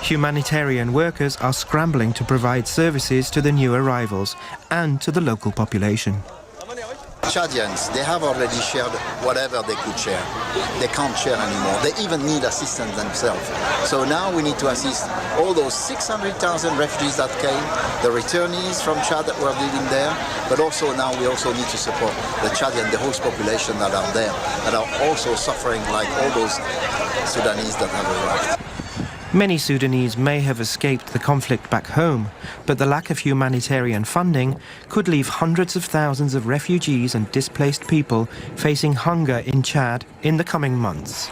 Humanitarian workers are scrambling to provide services to the new arrivals and to the local population. Chadians, they have already shared whatever they could share. They can't share anymore. They even need assistance themselves. So now we need to assist all those 600,000 refugees that came, the returnees from Chad that were living there, but also now we also need to support the Chadian, the host population that are there, that are also suffering like all those Sudanese that have arrived. Many Sudanese may have escaped the conflict back home, but the lack of humanitarian funding could leave hundreds of thousands of refugees and displaced people facing hunger in Chad in the coming months.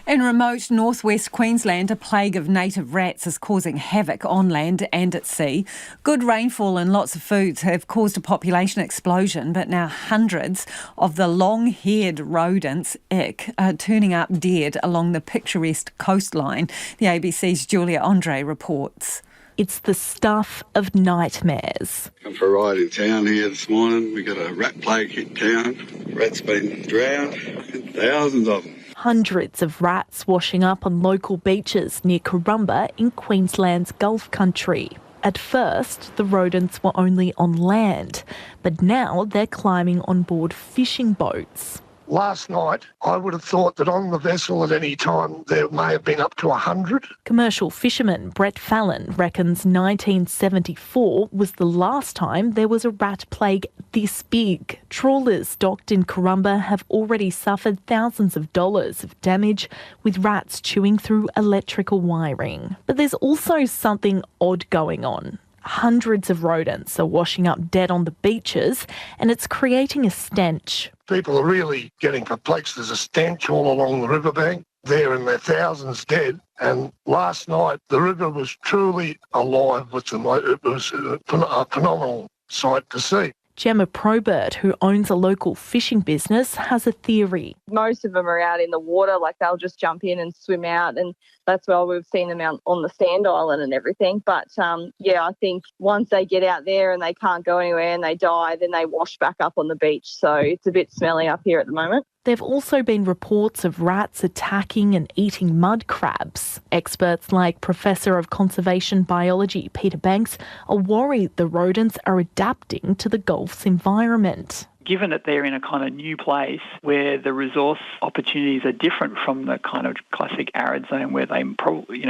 In remote northwest Queensland, a plague of native rats is causing havoc on land and at sea. Good rainfall and lots of foods have caused a population explosion, but now hundreds of the long-haired rodents, are turning up dead along the picturesque coastline. The ABC's Julia Andre reports. It's the stuff of nightmares. Come for a ride in town here this morning. We got a rat plague hit town. Rats been drowned, and thousands of them. Hundreds of rats washing up on local beaches near Kurumba in Queensland's Gulf country. At first, the rodents were only on land, but now they're climbing on board fishing boats. Last night, I would have thought that on the vessel at any time there may have been up to 100. Commercial fisherman Brett Fallon reckons 1974 was the last time there was a rat plague this big. Trawlers docked in Kurumba have already suffered thousands of dollars of damage, with rats chewing through electrical wiring. But there's also something odd going on. Hundreds of rodents are washing up dead on the beaches, and it's creating a stench. People are really getting perplexed. There's a stench all along the riverbank. There in their thousands dead. And last night, the river was truly alive with them. It was a phenomenal sight to see. Gemma Probert, who owns a local fishing business, has a theory. Most of them are out in the water, like they'll just jump in and swim out, and that's why we've seen them out on the sand island and everything. But I think once they get out there and they can't go anywhere and they die, then they wash back up on the beach. So it's a bit smelly up here at the moment. There have also been reports of rats attacking and eating mud crabs. Experts like Professor of Conservation Biology Peter Banks are worried the rodents are adapting to the Gulf's environment. Given that they're in a kind of new place where the resource opportunities are different from the kind of classic arid zone where they probably,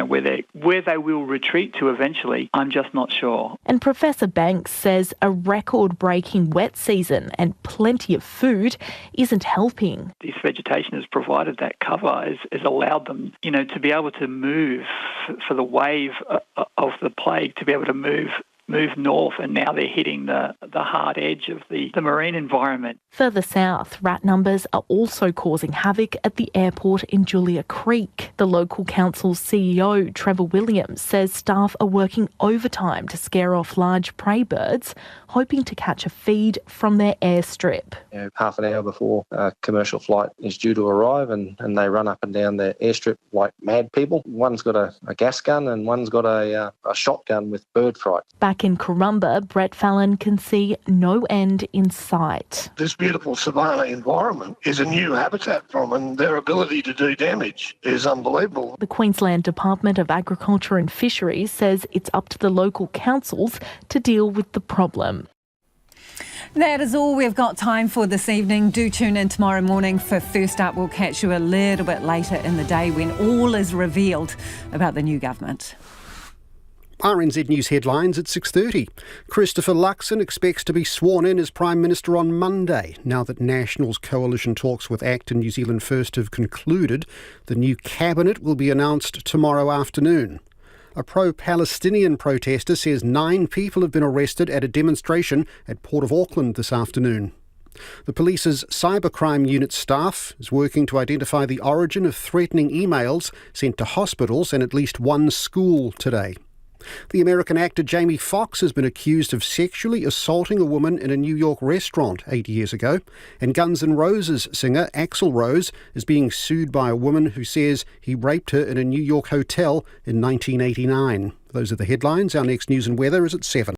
where they will retreat to eventually, I'm just not sure. And Professor Banks says a record-breaking wet season and plenty of food isn't helping. This vegetation has provided that cover, has allowed them, to be able to move for the wave of the plague, to be able to move north, and now they're hitting the hard edge of the marine environment. Further south, rat numbers are also causing havoc at the airport in Julia Creek. The local council's CEO, Trevor Williams, says staff are working overtime to scare off large prey birds, hoping to catch a feed from their airstrip. Half an hour before a commercial flight is due to arrive, and they run up and down the airstrip like mad people. One's got a gas gun and one's got a shotgun with bird fright. Back in Kurumba, Brett Fallon can see no end in sight. This beautiful savanna environment is a new habitat for them, and their ability to do damage is unbelievable. The Queensland Department of Agriculture and Fisheries says it's up to the local councils to deal with the problem. That is all we've got time for this evening. Do tune in tomorrow morning for First Up. We'll catch you a little bit later in the day when all is revealed about the new government. RNZ News headlines at 6:30. Christopher Luxon expects to be sworn in as Prime Minister on Monday. Now that National's coalition talks with ACT and New Zealand First have concluded, the new cabinet will be announced tomorrow afternoon. A pro-Palestinian protester says 9 people have been arrested at a demonstration at Port of Auckland this afternoon. The police's cybercrime unit staff is working to identify the origin of threatening emails sent to hospitals and at least one school today. The American actor Jamie Foxx has been accused of sexually assaulting a woman in a New York restaurant 8 years ago. And Guns N' Roses singer Axl Rose is being sued by a woman who says he raped her in a New York hotel in 1989. Those are the headlines. Our next news and weather is at 7.